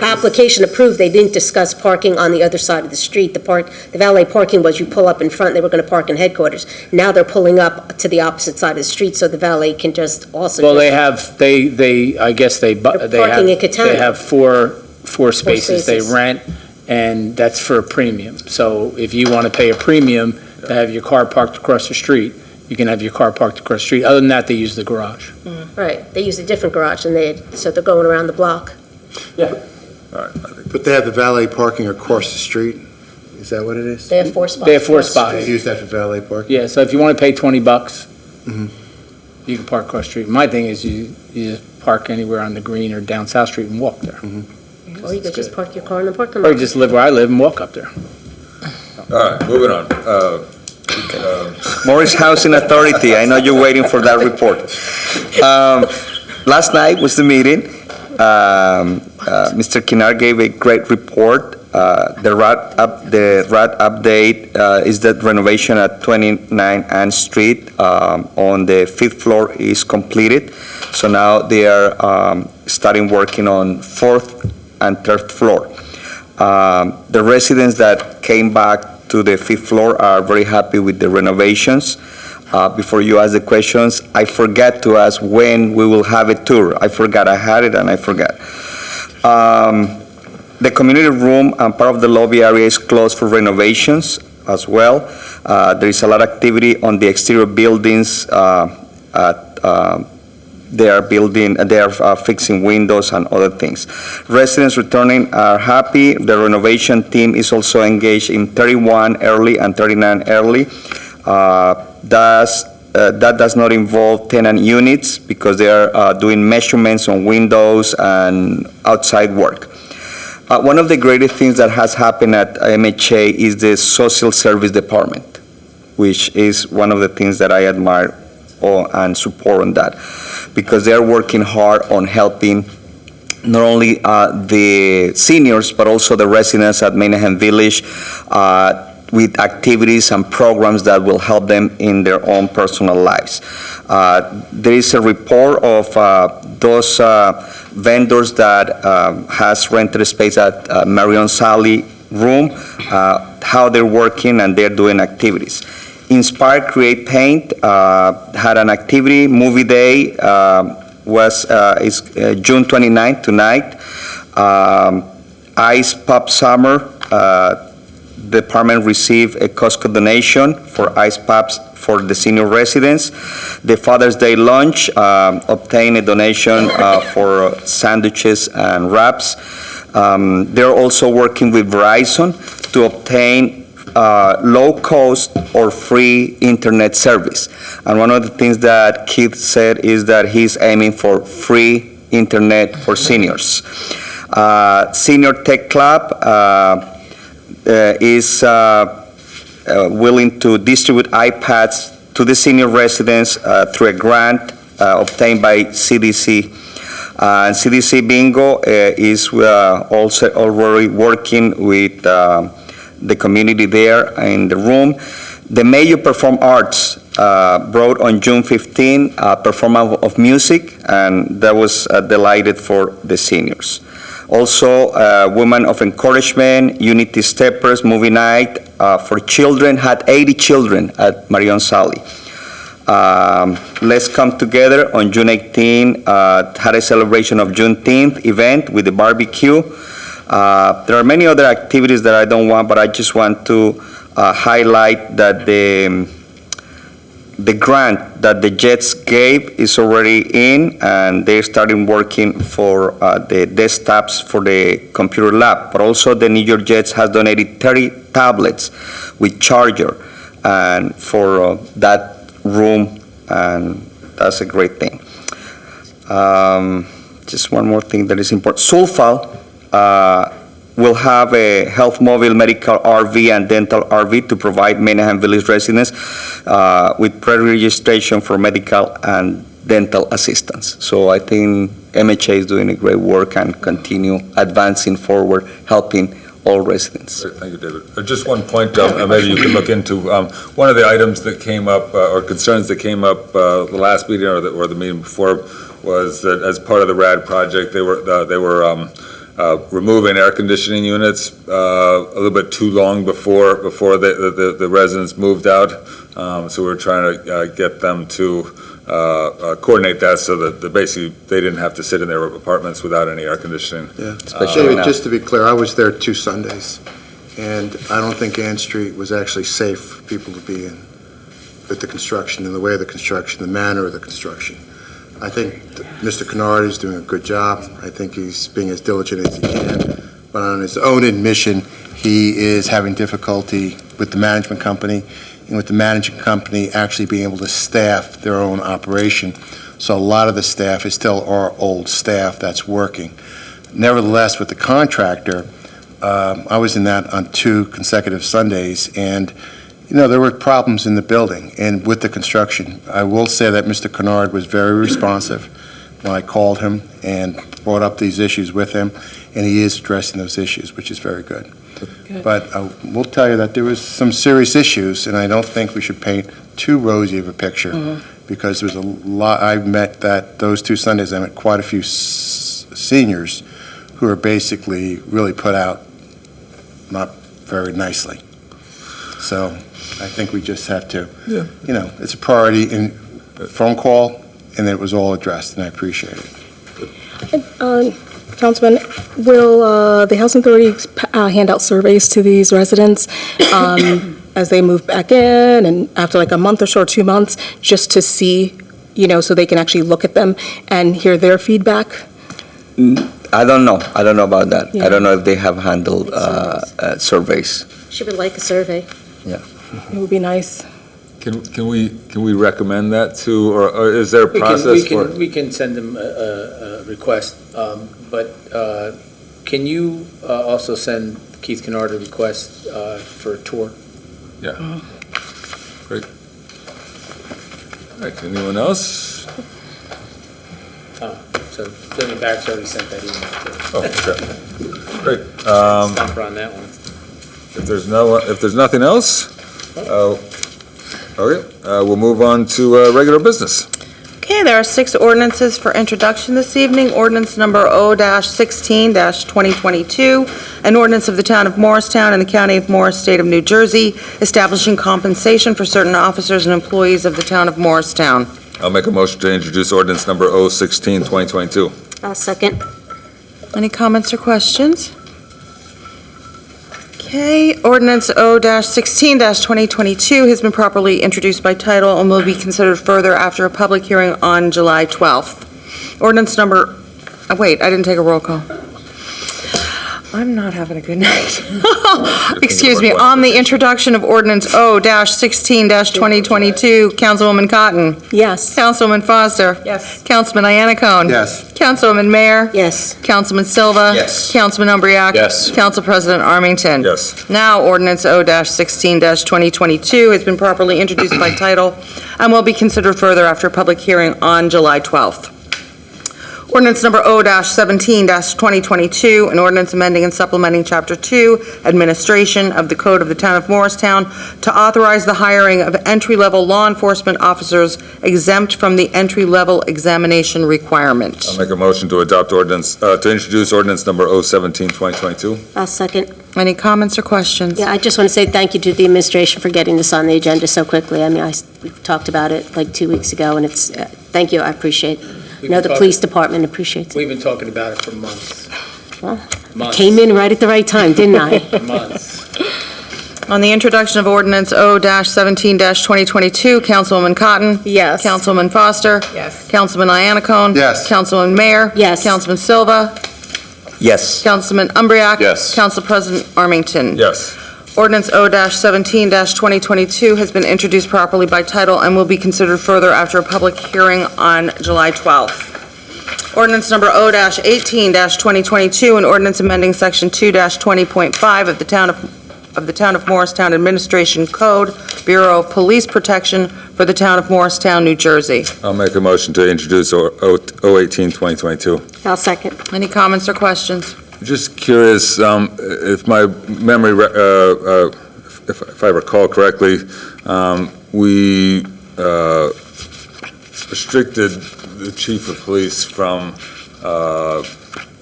Speaker 2: application approved, they didn't discuss parking on the other side of the street. The valet parking was you pull up in front, they were going to park in headquarters. Now they're pulling up to the opposite side of the street, so the valet can just also.
Speaker 14: Well,
Speaker 2: just-
Speaker 14: I guess they
Speaker 2: parking in Catania.
Speaker 14: they have four spaces they
Speaker 2: spaces.
Speaker 14: rent, and that's for a premium. So if you want to pay a premium to have your car parked across the street, you can have your car parked across the street. Other than that, they use the garage.
Speaker 2: Right, they use a different garage, so they're going around the block.
Speaker 3: But they have the valet parking across the street? Is that what it is?
Speaker 2: They have 4 spots.
Speaker 14: They have 4
Speaker 2: across the
Speaker 14: spots.
Speaker 3: They use that for valet parking?
Speaker 14: Yeah, so if you want to pay $20,
Speaker 3: Mhm.
Speaker 14: you can park across the street. My thing is you just park anywhere on the green or down South Street and walk there.
Speaker 2: Or you could just park your car in the parking
Speaker 14: Or
Speaker 2: lot.
Speaker 14: you just live where I live and walk up there.
Speaker 4: All right, moving on.
Speaker 15: Morris Housing Authority, I know you're waiting for that report. Last night was the meeting. Mr. Kinar gave a great report. The RAD update is that renovation at 29 Ann Street on the 5th floor is completed. So now they are starting working on 4th and 3rd floor. The residents that came back to the 5th floor are very happy with the renovations. Before you ask the questions, I forgot to ask when we will have a tour. I forgot, I had it and I forgot. The community room and part of the lobby area is closed for renovations as well. There is a lot of activity on the exterior buildings. They are fixing windows and other things. Residents returning are happy. The renovation team is also engaged in 31 early and 39 early. That does not involve tenant units because they are doing measurements on windows and outside work. One of the greatest things that has happened at MHA is the social service department, which is one of the things that I admire and support on that, because they're working hard on helping not only the seniors, but also the residents at Mayhem Village with activities and programs that will help them in their own personal lives. There is a report of those vendors that has rented a space at Marion Sally Room, how they're working and they're doing activities. Inspire, Create, Paint had an activity, movie day is June 29th tonight. Ice Pop Summer, department received a Costco donation for ice pops for the senior residents. The Father's Day lunch obtained a donation for sandwiches and wraps. They're also working with Verizon to obtain low-cost or free internet service. And one of the things that Keith said is that he's aiming for free internet for seniors. Senior Tech Club is willing to distribute iPads to the senior residents through a grant obtained by CDC. And CDC Bingo is also already working with the community there in the room. The Mayo Perform Arts brought on June 15 a performance of music, and that was delighted for the seniors. Also, Women of Encouragement, Unity Steppers, Movie Night for children, had 80 children at Marion Sally. Let's Come Together on June 18 had a celebration of Juneteenth event with the barbecue. There are many other activities that I don't want, but I just want to highlight that the grant that the Jets gave is already in, and they're starting working for the desktops for the computer lab. But also the New York Jets has donated 30 tablets with charger and for that room and that's a great thing. Just one more thing that is important. Sulfal will have a health mobile medical RV and dental RV to provide Maynahan Village residents with pre-registration for medical and dental assistance. So I think MHA is doing a great work and continue advancing forward, helping all residents.
Speaker 4: Great, thank you, David. Just one point, maybe you can look into, one of the items that came up, or concerns that came up the last meeting or the meeting before, was that as part of the RAD project, they were removing air conditioning units a little bit too long before the residents moved out. So we're trying to get them to coordinate that so that basically they didn't have to sit in their apartments without any air conditioning.
Speaker 3: Yeah. David, just to be clear, I was there 2 Sundays, and I don't think Ann Street was actually safe for people to be in with the construction and the way of the construction, the manner of the construction. I think Mr. Kennard is doing a good job. I think he's being as diligent as he can. But on his own admission, he is having difficulty with the management company and with the management company actually being able to staff their own operation. So a lot of the staff is still our old staff that's working. Nevertheless, with the contractor, I was in that on 2 consecutive Sundays, and there were problems in the building and with the construction. I will say that Mr. Kennard was very responsive when I called him and brought up these issues with him, and he is addressing those issues, which is very good. But I will tell you that there was some serious issues, and I don't think we should paint too rosy of a picture, because there's a lot. Those 2 Sundays, I met quite a few seniors who are basically really put out not very nicely. So I think we just have to, it's a priority in phone call, and it was all addressed, and I appreciate it.
Speaker 5: Councilman, will the Housing Authority hand out surveys to these residents as they move back in and after like a month or so, or 2 months, just to see, so they can actually look at them and hear their feedback?
Speaker 15: I don't know about that.
Speaker 5: Yeah.
Speaker 15: I don't know if they have handled surveys.
Speaker 2: She would like a survey.
Speaker 5: It would be nice.
Speaker 4: Can we recommend that too, or is there a process for?
Speaker 14: We can send them a request, but can you also send Keith Kennard a request for a tour?
Speaker 4: Yeah. Great. All right, anyone else?
Speaker 14: So Jillian Bags already sent that email too.
Speaker 4: Oh, okay. Great.
Speaker 14: Stop her on that one.
Speaker 4: If there's nothing else, okay, we'll move on to regular business.
Speaker 1: Okay, there are 6 ordinances for introduction this evening. Ordinance number O-16-2022, an ordinance of the Town of Morristown and the County of Morris, State of New Jersey, establishing compensation for certain officers and employees of the Town of Morristown.
Speaker 4: I'll make a motion to introduce ordinance number O-16-2022.
Speaker 2: I'll second.
Speaker 1: Any comments or questions? Okay, ordinance O-16-2022 has been properly introduced by title and will be considered further after a public hearing on July 12th. Ordinance number, wait, I didn't take a roll call. I'm not having a good night. Excuse me, on the introduction of ordinance O-16-2022, Councilwoman Cotton.
Speaker 5: Yes.
Speaker 1: Councilwoman Foster.
Speaker 5: Yes.
Speaker 1: Councilman Iannacone.
Speaker 3: Yes.
Speaker 1: Councilwoman Mayer.
Speaker 2: Yes.
Speaker 1: Councilman Silva.
Speaker 15: Yes.
Speaker 1: Councilman Umbriac.
Speaker 14: Yes.
Speaker 1: Council President Armington.
Speaker 4: Yes.
Speaker 1: Now, ordinance O-16-2022 has been properly introduced by title and will be considered further after a public hearing on July 12th. Ordinance number O-17-2022, an ordinance amending and supplementing Chapter 2, Administration of the Code of the Town of Morristown to authorize the hiring of entry-level law enforcement officers exempt from the entry-level examination requirement.
Speaker 4: I'll make a motion to adopt ordinance, to introduce ordinance number O-17-2022.
Speaker 2: I'll second.
Speaker 1: Any comments or questions?
Speaker 2: Yeah, I just want to say thank you to the administration for getting this on the agenda so quickly. I mean, we talked about it like 2 weeks ago, and it's, thank you, I appreciate it. I know the police department appreciates it.
Speaker 14: We've been talking about it for months.
Speaker 2: Well,
Speaker 14: Months.
Speaker 2: came in right at the right time, didn't I?
Speaker 14: Months.
Speaker 1: On the introduction of ordinance O-17-2022, Councilwoman Cotton.
Speaker 5: Yes.
Speaker 1: Councilwoman Foster.
Speaker 5: Yes.
Speaker 1: Councilman Iannacone.
Speaker 3: Yes.
Speaker 1: Councilman Mayer.
Speaker 2: Yes.
Speaker 1: Councilman Silva.
Speaker 15: Yes.
Speaker 1: Councilman Umbriac.
Speaker 4: Yes.
Speaker 1: Council President Armington.
Speaker 4: Yes.
Speaker 1: Ordinance O-17-2022 has been introduced properly by title and will be considered further after a public hearing on July 12th. Ordinance number O-18-2022, an ordinance amending Section 2-20.5 of the Town of Morristown Administration Code, Bureau of Police Protection for the Town of Morristown, New Jersey.
Speaker 4: I'll make a motion to introduce O-18-2022.
Speaker 2: I'll second.
Speaker 1: Any comments or questions?
Speaker 4: Just curious, if my memory, if I recall correctly, we restricted the chief of police from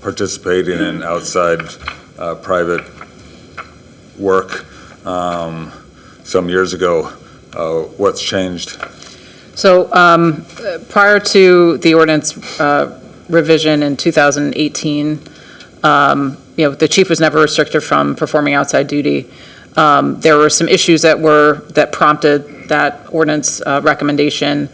Speaker 4: participating in outside private work some years ago. What's changed?
Speaker 10: So prior to the ordinance revision in 2018, the chief was never restricted from performing outside duty. There were some issues that prompted that ordinance recommendation.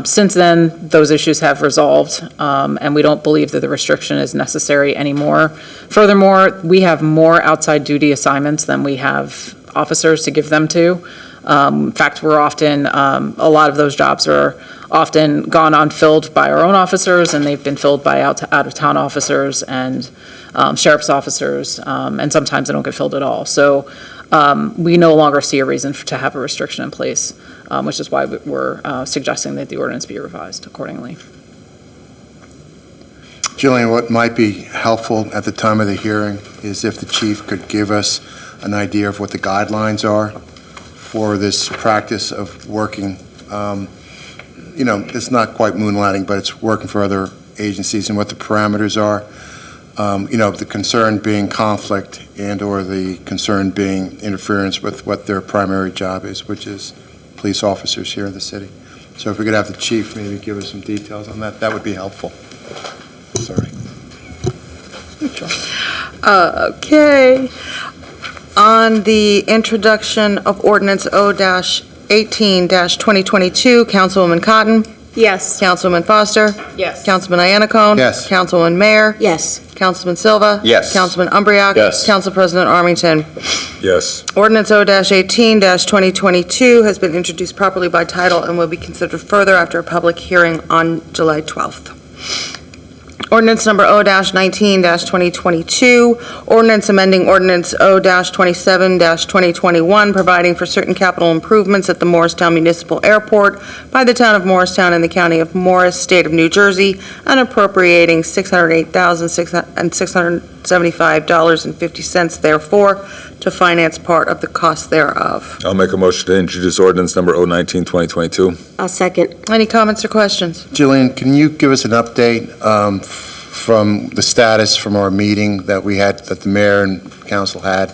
Speaker 10: Since then, those issues have resolved, and we don't believe that the restriction is necessary anymore. Furthermore, we have more outside duty assignments than we have officers to give them to. In fact, we're often, a lot of those jobs are often gone unfilled by our own officers, and they've been filled by out-of-town officers and sheriff's officers, and sometimes they don't get filled at all. So we no longer see a reason to have a restriction in place, which is why we're suggesting that the ordinance be revised accordingly.
Speaker 3: Jillian, what might be helpful at the time of the hearing is if the chief could give us an idea of what the guidelines are for this practice of working, it's not quite moonlighting, but it's working for other agencies, and what the parameters are. The concern being conflict and/or the concern being interference with what their primary job is, which is police officers here in the city. So if we could have the chief maybe give us some details on that, that would be helpful. Sorry.
Speaker 1: Okay. On the introduction of ordinance O-18-2022, Councilwoman Cotton?
Speaker 2: Yes.
Speaker 1: Councilwoman Foster?
Speaker 10: Yes.
Speaker 1: Councilman Iannacone?
Speaker 3: Yes.
Speaker 1: Councilwoman Mayer?
Speaker 2: Yes.
Speaker 1: Councilman Silva?
Speaker 15: Yes.
Speaker 1: Councilman Umbriak?
Speaker 14: Yes.
Speaker 1: Council President Armington?
Speaker 4: Yes.
Speaker 1: Ordinance O-18-2022 has been introduced properly by title and will be considered further after a public hearing on July 12th. Ordinance number O-19-2022, ordinance amending ordinance O-27-2021, providing for certain capital improvements at the Morristown Municipal Airport by the Town of Morristown and the County of Morris, State of New Jersey, and appropriating $608,675.50 therefore to finance part of the cost thereof.
Speaker 4: I'll make a motion to introduce ordinance number O-19-2022.
Speaker 2: I'll second.
Speaker 1: Any comments or questions?
Speaker 3: Jillian, can you give us an update from the status from our meeting that we had, that the mayor and council had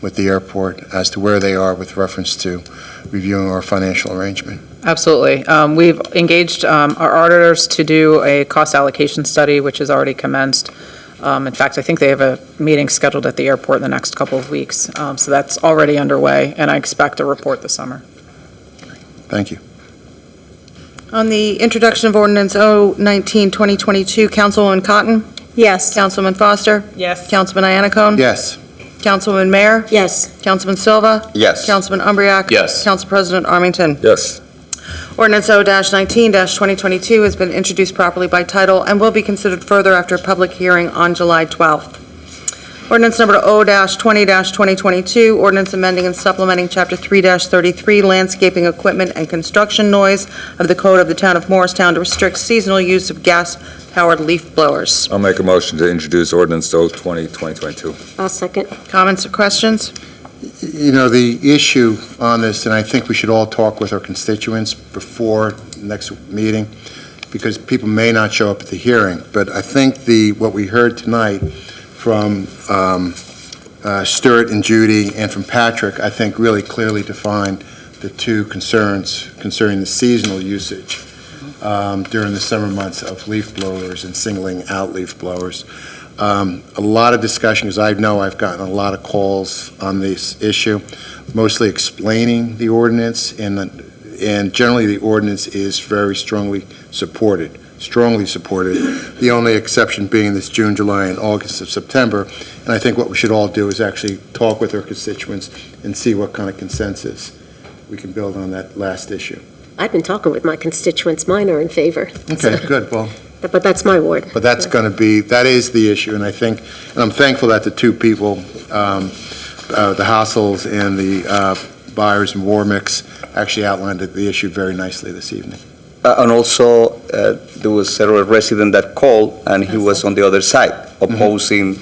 Speaker 3: with the airport, as to where they are with reference to reviewing our financial arrangement?
Speaker 10: Absolutely. We've engaged our auditors to do a cost allocation study, which has already commenced. In fact, I think they have a meeting scheduled at the airport in the next couple of weeks. So that's already underway, and I expect a report this summer.
Speaker 3: Thank you.
Speaker 1: On the introduction of ordinance O-19-2022, Councilwoman Cotton?
Speaker 2: Yes.
Speaker 1: Councilman Foster?
Speaker 10: Yes.
Speaker 1: Councilman Iannacone?
Speaker 3: Yes.
Speaker 1: Councilwoman Mayer?
Speaker 2: Yes.
Speaker 1: Councilman Silva?
Speaker 15: Yes.
Speaker 1: Councilman Umbriak?
Speaker 14: Yes.
Speaker 1: Council President Armington?
Speaker 4: Yes.
Speaker 1: Ordinance O-19-2022 has been introduced properly by title and will be considered further after a public hearing on July 12th. Ordinance number O-20-2022, ordinance amending and supplementing Chapter 3-33, landscaping equipment and construction noise of the Code of the Town of Morristown to restrict seasonal use of gas-powered leaf blowers.
Speaker 4: I'll make a motion to introduce ordinance O-20-2022.
Speaker 2: I'll second.
Speaker 1: Comments or questions?
Speaker 3: The issue on this, and I think we should all talk with our constituents before the next meeting, because people may not show up at the hearing, but I think what we heard tonight from Stuart and Judy and from Patrick, I think really clearly defined the two concerns concerning the seasonal usage during the summer months of leaf blowers and singling out leaf blowers. A lot of discussion, because I know I've gotten a lot of calls on this issue, mostly explaining the ordinance, and generally the ordinance is very strongly supported strongly support it. The only exception being this June, July, and August of September. And I think what we should all do is actually talk with our constituents and see what kind of consensus we can build on that last issue.
Speaker 2: I've been talking with my constituents, mine are in favor.
Speaker 3: Okay, good, well,
Speaker 2: But that's my ward.
Speaker 3: but that's going to be, that is the issue, and I think, and I'm thankful that the two people, the Hassels and the Byers and Warmicks, actually outlined the issue very nicely this evening.
Speaker 15: And also, there was a resident that called, and he was on the other side, opposing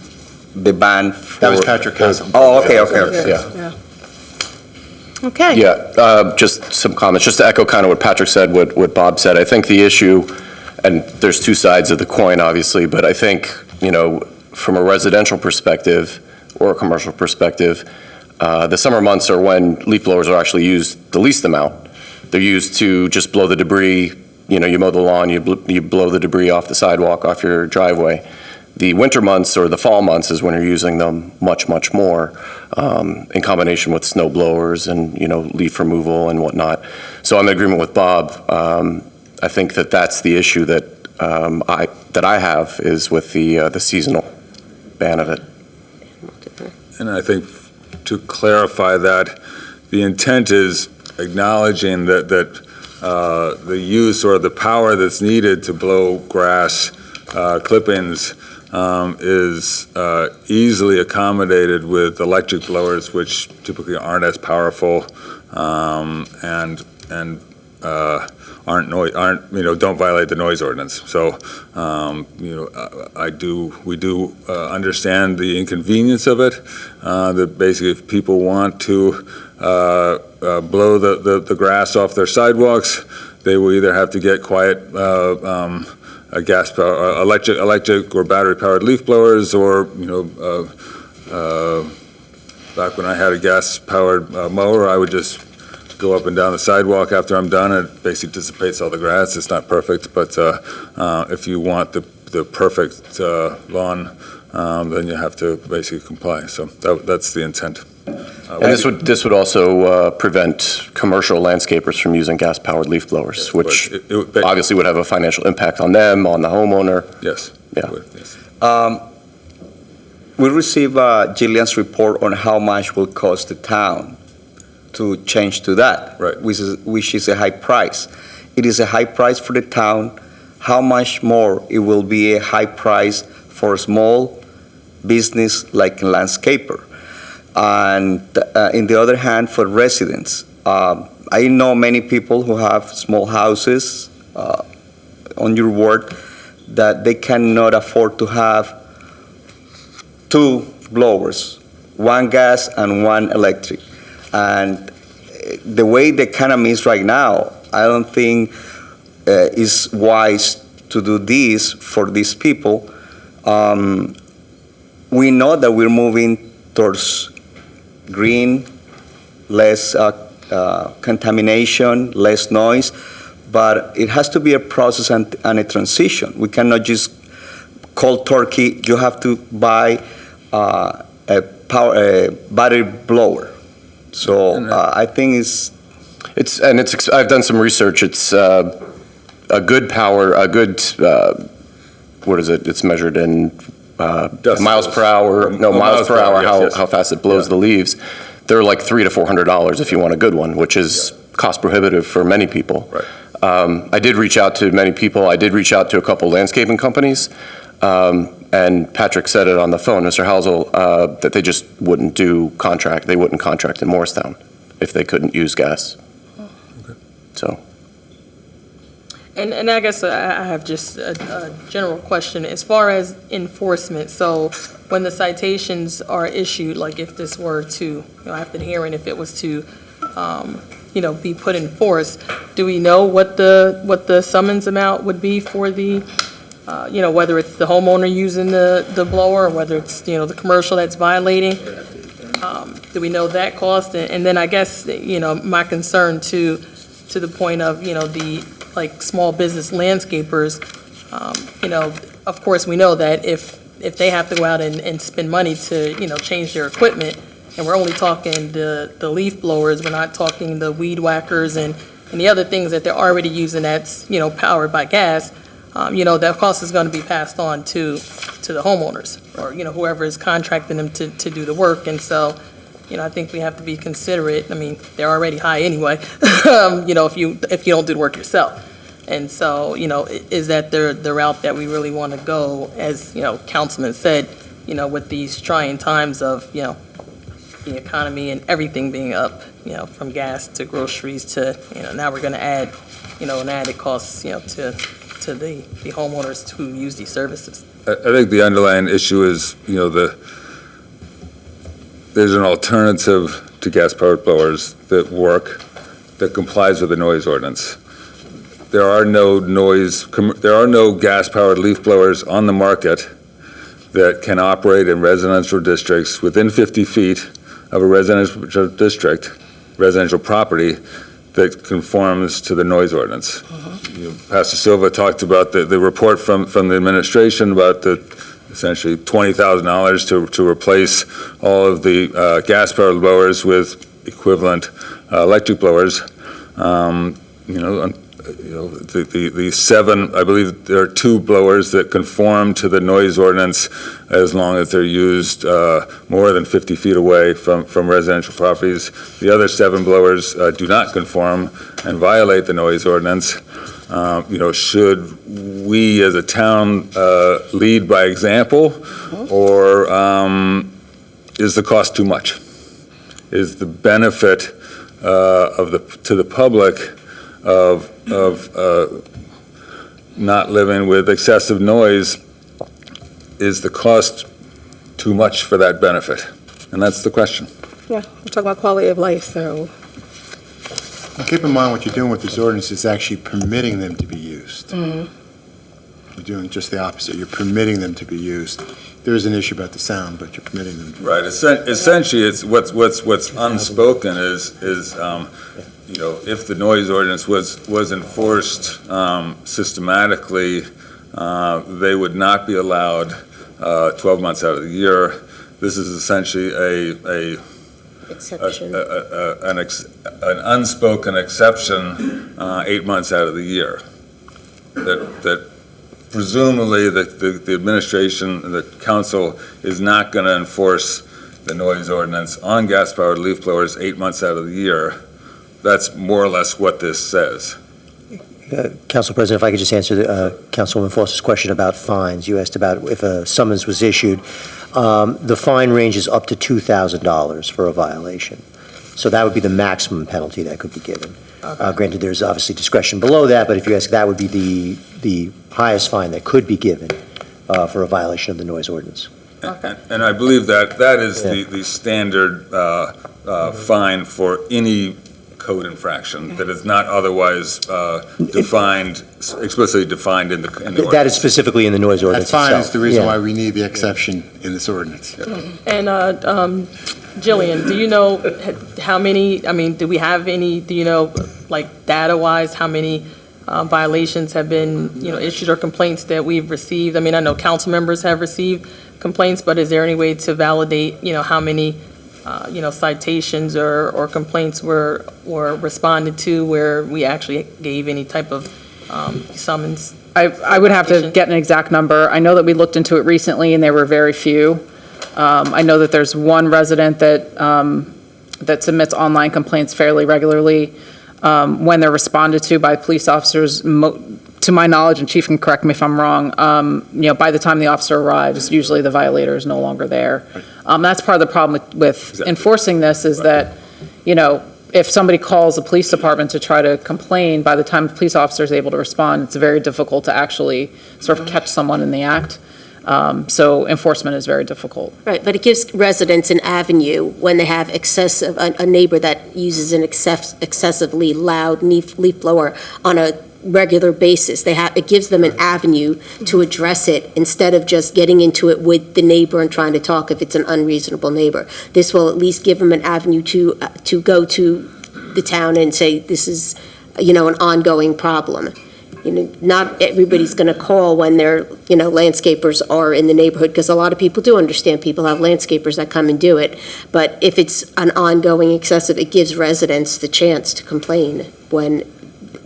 Speaker 15: the ban.
Speaker 3: That was Patrick Hassel.
Speaker 15: Oh, okay.
Speaker 1: Yeah. Okay.
Speaker 16: Yeah, just some comments, just to echo kind of what Patrick said, what Bob said. I think the issue, and there's two sides of the coin, obviously, but I think, from a residential perspective or a commercial perspective, the summer months are when leaf blowers are actually used the least amount. They're used to just blow the debris, you mow the lawn, you blow the debris off the sidewalk, off your driveway. The winter months or the fall months is when you're using them much, much more, in combination with snow blowers and, leaf removal and whatnot. So I'm in agreement with Bob. I think that's the issue that I have is with the seasonal ban of it.
Speaker 4: And I think to clarify that, the intent is acknowledging that the use or the power that's needed to blow grass clippings is easily accommodated with electric blowers, which typically aren't as powerful and don't violate the noise ordinance. So, we do understand the inconvenience of it. That basically, if people want to blow the grass off their sidewalks, they will either have to get quiet a gas power, electric or battery-powered leaf blowers, or back when I had a gas-powered mower, I would just go up and down the sidewalk after I'm done. It basically dissipates all the grass. It's not perfect, but if you want the perfect lawn, then you have to basically comply. So that's the intent.
Speaker 16: And this would also prevent commercial landscapers from using gas-powered leaf blowers, which obviously would have a financial impact on them, on the homeowner.
Speaker 4: Yes.
Speaker 16: Yeah.
Speaker 15: We received Jillian's report on how much will cost the town to change to that,
Speaker 4: right?
Speaker 15: Which is a high price. It is a high price for the town. How much more it will be a high price for a small business like a landscaper? And in the other hand, for residents, I know many people who have small houses on your ward that they cannot afford to have two blowers, one gas and one electric. And the way the economy is right now, I don't think is wise to do this for these people. We know that we're moving towards green, less contamination, less noise, but it has to be a process and a transition. We cannot just cold turkey. You have to buy a battery blower. So I think
Speaker 16: I've done some research. It's a good power, what is it? It's measured in miles per hour. No, miles per hour. How fast it blows the leaves. They're like $300 to $400 if you want a good one, which is cost prohibitive for many people.
Speaker 4: Right.
Speaker 16: I did reach out to many people. I did reach out to a couple landscaping companies, and Patrick said it on the phone, Mr. Housel, that they just wouldn't contract in Morristown if they couldn't use gas.
Speaker 4: Okay.
Speaker 16: So.
Speaker 5: And I guess I have just a general question. As far as enforcement, so when the citations are issued, like if this were to, after the hearing, if it was to, be put in force, do we know what the summons amount would be for the, whether it's the homeowner using the blower or whether it's, the commercial that's violating? Do we know that cost? And then I guess, my concern to the point of, the small business landscapers, of course, we know that if they have to go out and spend money to, change their equipment, and we're only talking the leaf blowers, we're not talking the weed whackers and the other things that they're already using that's, powered by gas,
Speaker 17: that cost is going to be passed on to the homeowners, or, whoever is contracting them to do the work. And so, I think we have to be considerate. I mean, they're already high anyway, if you don't do the work yourself. And so, is that the route that we really want to go, as, Councilman said, with these trying times of, the economy and everything being up, from gas to groceries to, now we're going to add, an added cost, to the homeowners who use these services.
Speaker 4: I think the underlying issue is, there's an alternative to gas-powered blowers that work, that complies with the noise ordinance. There are no gas-powered leaf blowers on the market that can operate in residential districts within 50 feet of a residential district, residential property, that conforms to the noise ordinance. Pastor Silva talked about the report from the administration about essentially $20,000 to replace all of the gas-powered blowers with equivalent electric blowers. The seven, I believe there are 2 blowers that conform to the noise ordinance as long as they're used more than 50 feet away from residential properties. The other 7 blowers do not conform and violate the noise ordinance. Should we as a town lead by example, or is the cost too much? Is the benefit to the public of not living with excessive noise, is the cost too much for that benefit? And that's the question.
Speaker 5: Yeah, we're talking about quality of life, so.
Speaker 3: Keep in mind what you're doing with this ordinance is actually permitting them to be used. You're doing just the opposite. You're permitting them to be used. There is an issue about the sound, but you're permitting them.
Speaker 4: Right. Essentially, it's what's unspoken is if the noise ordinance was enforced systematically, they would not be allowed 12 months out of the year. This is essentially an unspoken exception 8 months out of the year. That presumably the administration, the council is not going to enforce the noise ordinance on gas-powered leaf blowers 8 months out of the year. That's more or less what this says.
Speaker 18: Council President, if I could just answer Councilwoman Foster's question about fines. You asked about if a summons was issued. The fine ranges up to $2,000 for a violation. So that would be the maximum penalty that could be given. Granted, there's obviously discretion below that, but if you ask, that would be the highest fine that could be given for a violation of the noise ordinance.
Speaker 4: And I believe that is the standard fine for any code infraction that is not otherwise explicitly defined in the ordinance.
Speaker 18: That is specifically in the noise ordinance
Speaker 3: That fine
Speaker 18: itself.
Speaker 3: is the reason why we need the exception in this ordinance.
Speaker 17: And Jillian, do you know how many, do we have any, like data-wise, how many violations have been, issued or complaints that we've received? I know council members have received complaints, but is there any way to validate, how many citations or complaints were responded to where we actually gave any type of summons?
Speaker 10: I would have to get an exact number. I know that we looked into it recently, and there were very few. I know that there's one resident that submits online complaints fairly regularly. When they're responded to by police officers, to my knowledge, and Chief can correct me if I'm wrong, by the time the officer arrives, usually the violator is no longer there. That's part of the problem with enforcing this is that, if somebody calls the police department to try to complain, by the time the police officer is able to respond, it's very difficult to actually sort of catch someone in the act. So enforcement is very difficult.
Speaker 2: Right, but it gives residents an avenue when they have a neighbor that uses an excessively loud leaf blower on a regular basis. It gives them an avenue to address it instead of just getting into it with the neighbor and trying to talk if it's an unreasonable neighbor. This will at least give them an avenue to go to the town and say, this is, an ongoing problem. Not everybody's going to call when their, landscapers are in the neighborhood, because a lot of people do understand people have landscapers that come and do it. But if it's an ongoing excessive, it gives residents the chance to complain when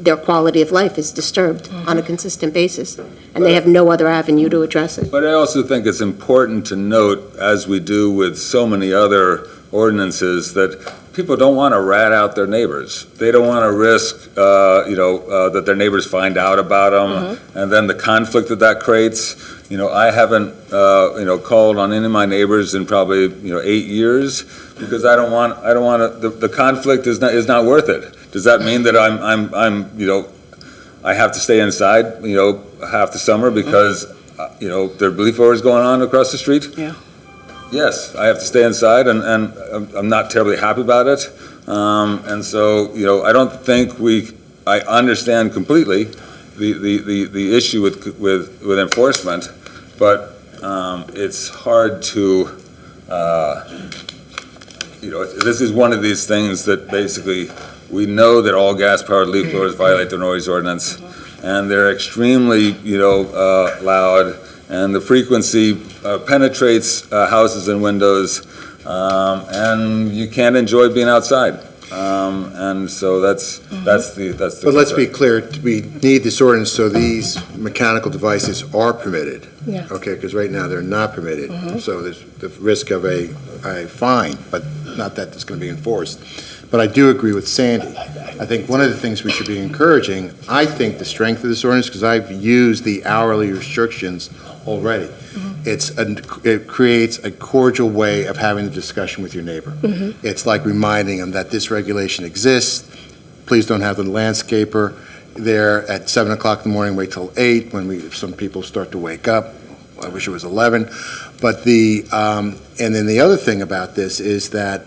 Speaker 2: their quality of life is disturbed on a consistent basis, and they have no other avenue to address it.
Speaker 4: But I also think it's important to note, as we do with so many other ordinances, that people don't want to rat out their neighbors. They don't want to risk, that their neighbors find out about them, and then the conflict that creates. I haven't, called on any of my neighbors in probably, 8 years, because I don't want the conflict is not worth it. Does that mean that I have to stay inside, half the summer because, there are leaf blowers going on across the street?
Speaker 1: Yeah.
Speaker 4: Yes, I have to stay inside, and I'm not terribly happy about it. And so, I don't think I understand completely the issue with enforcement, but it's hard to, this is one of these things that basically, we know that all gas-powered leaf blowers violate the noise ordinance, and they're extremely, loud, and the frequency penetrates houses and windows, and you can't enjoy being outside. And so that's the.
Speaker 3: But let's be clear, we need this ordinance so these mechanical devices are permitted.
Speaker 5: Yeah.
Speaker 3: Okay, because right now they're not permitted. So there's the risk of a fine, but not that it's going to be enforced. But I do agree with Sandy. I think one of the things we should be encouraging, I think the strength of this ordinance, because I've used the hourly restrictions already, it creates a cordial way of having the discussion with your neighbor. It's like reminding them that this regulation exists. Please don't have the landscaper there at 7 o'clock in the morning, wait till 8 when some people start to wake up. I wish it was 11. But and then the other thing about this is that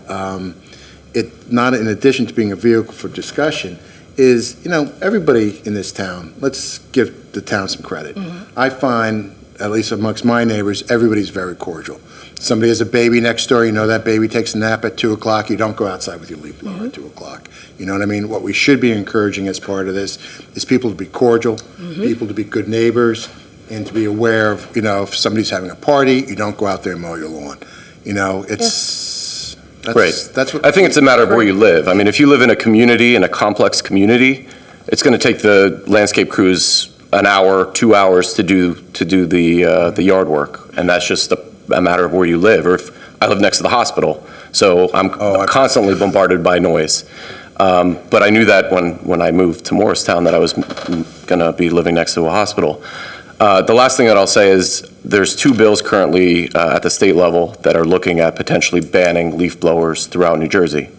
Speaker 3: it, not in addition to being a vehicle for discussion, is, everybody in this town, let's give the town some credit. I find, at least amongst my neighbors, everybody's very cordial. Somebody has a baby next door, that baby takes a nap at 2 o'clock, you don't go outside with your leaf blower at 2 o'clock. You know what I mean? What we should be encouraging as part of this is people to be cordial, people to be good neighbors, and to be aware of, if somebody's having a party, you don't go out there and mow your lawn. That's what
Speaker 16: I think it's a matter of where you live. I mean, if you live in a community, in a complex community, it's going to take the landscape crews an hour, 2 hours to do the yard work, and that's just a matter of where you live. Or if I live next to the hospital, so I'm constantly bombarded by noise. But I knew that when I moved to Morristown that I was going to be living next to a hospital. The last thing that I'll say is there's 2 bills currently at the state level that are looking at potentially banning leaf blowers throughout New Jersey.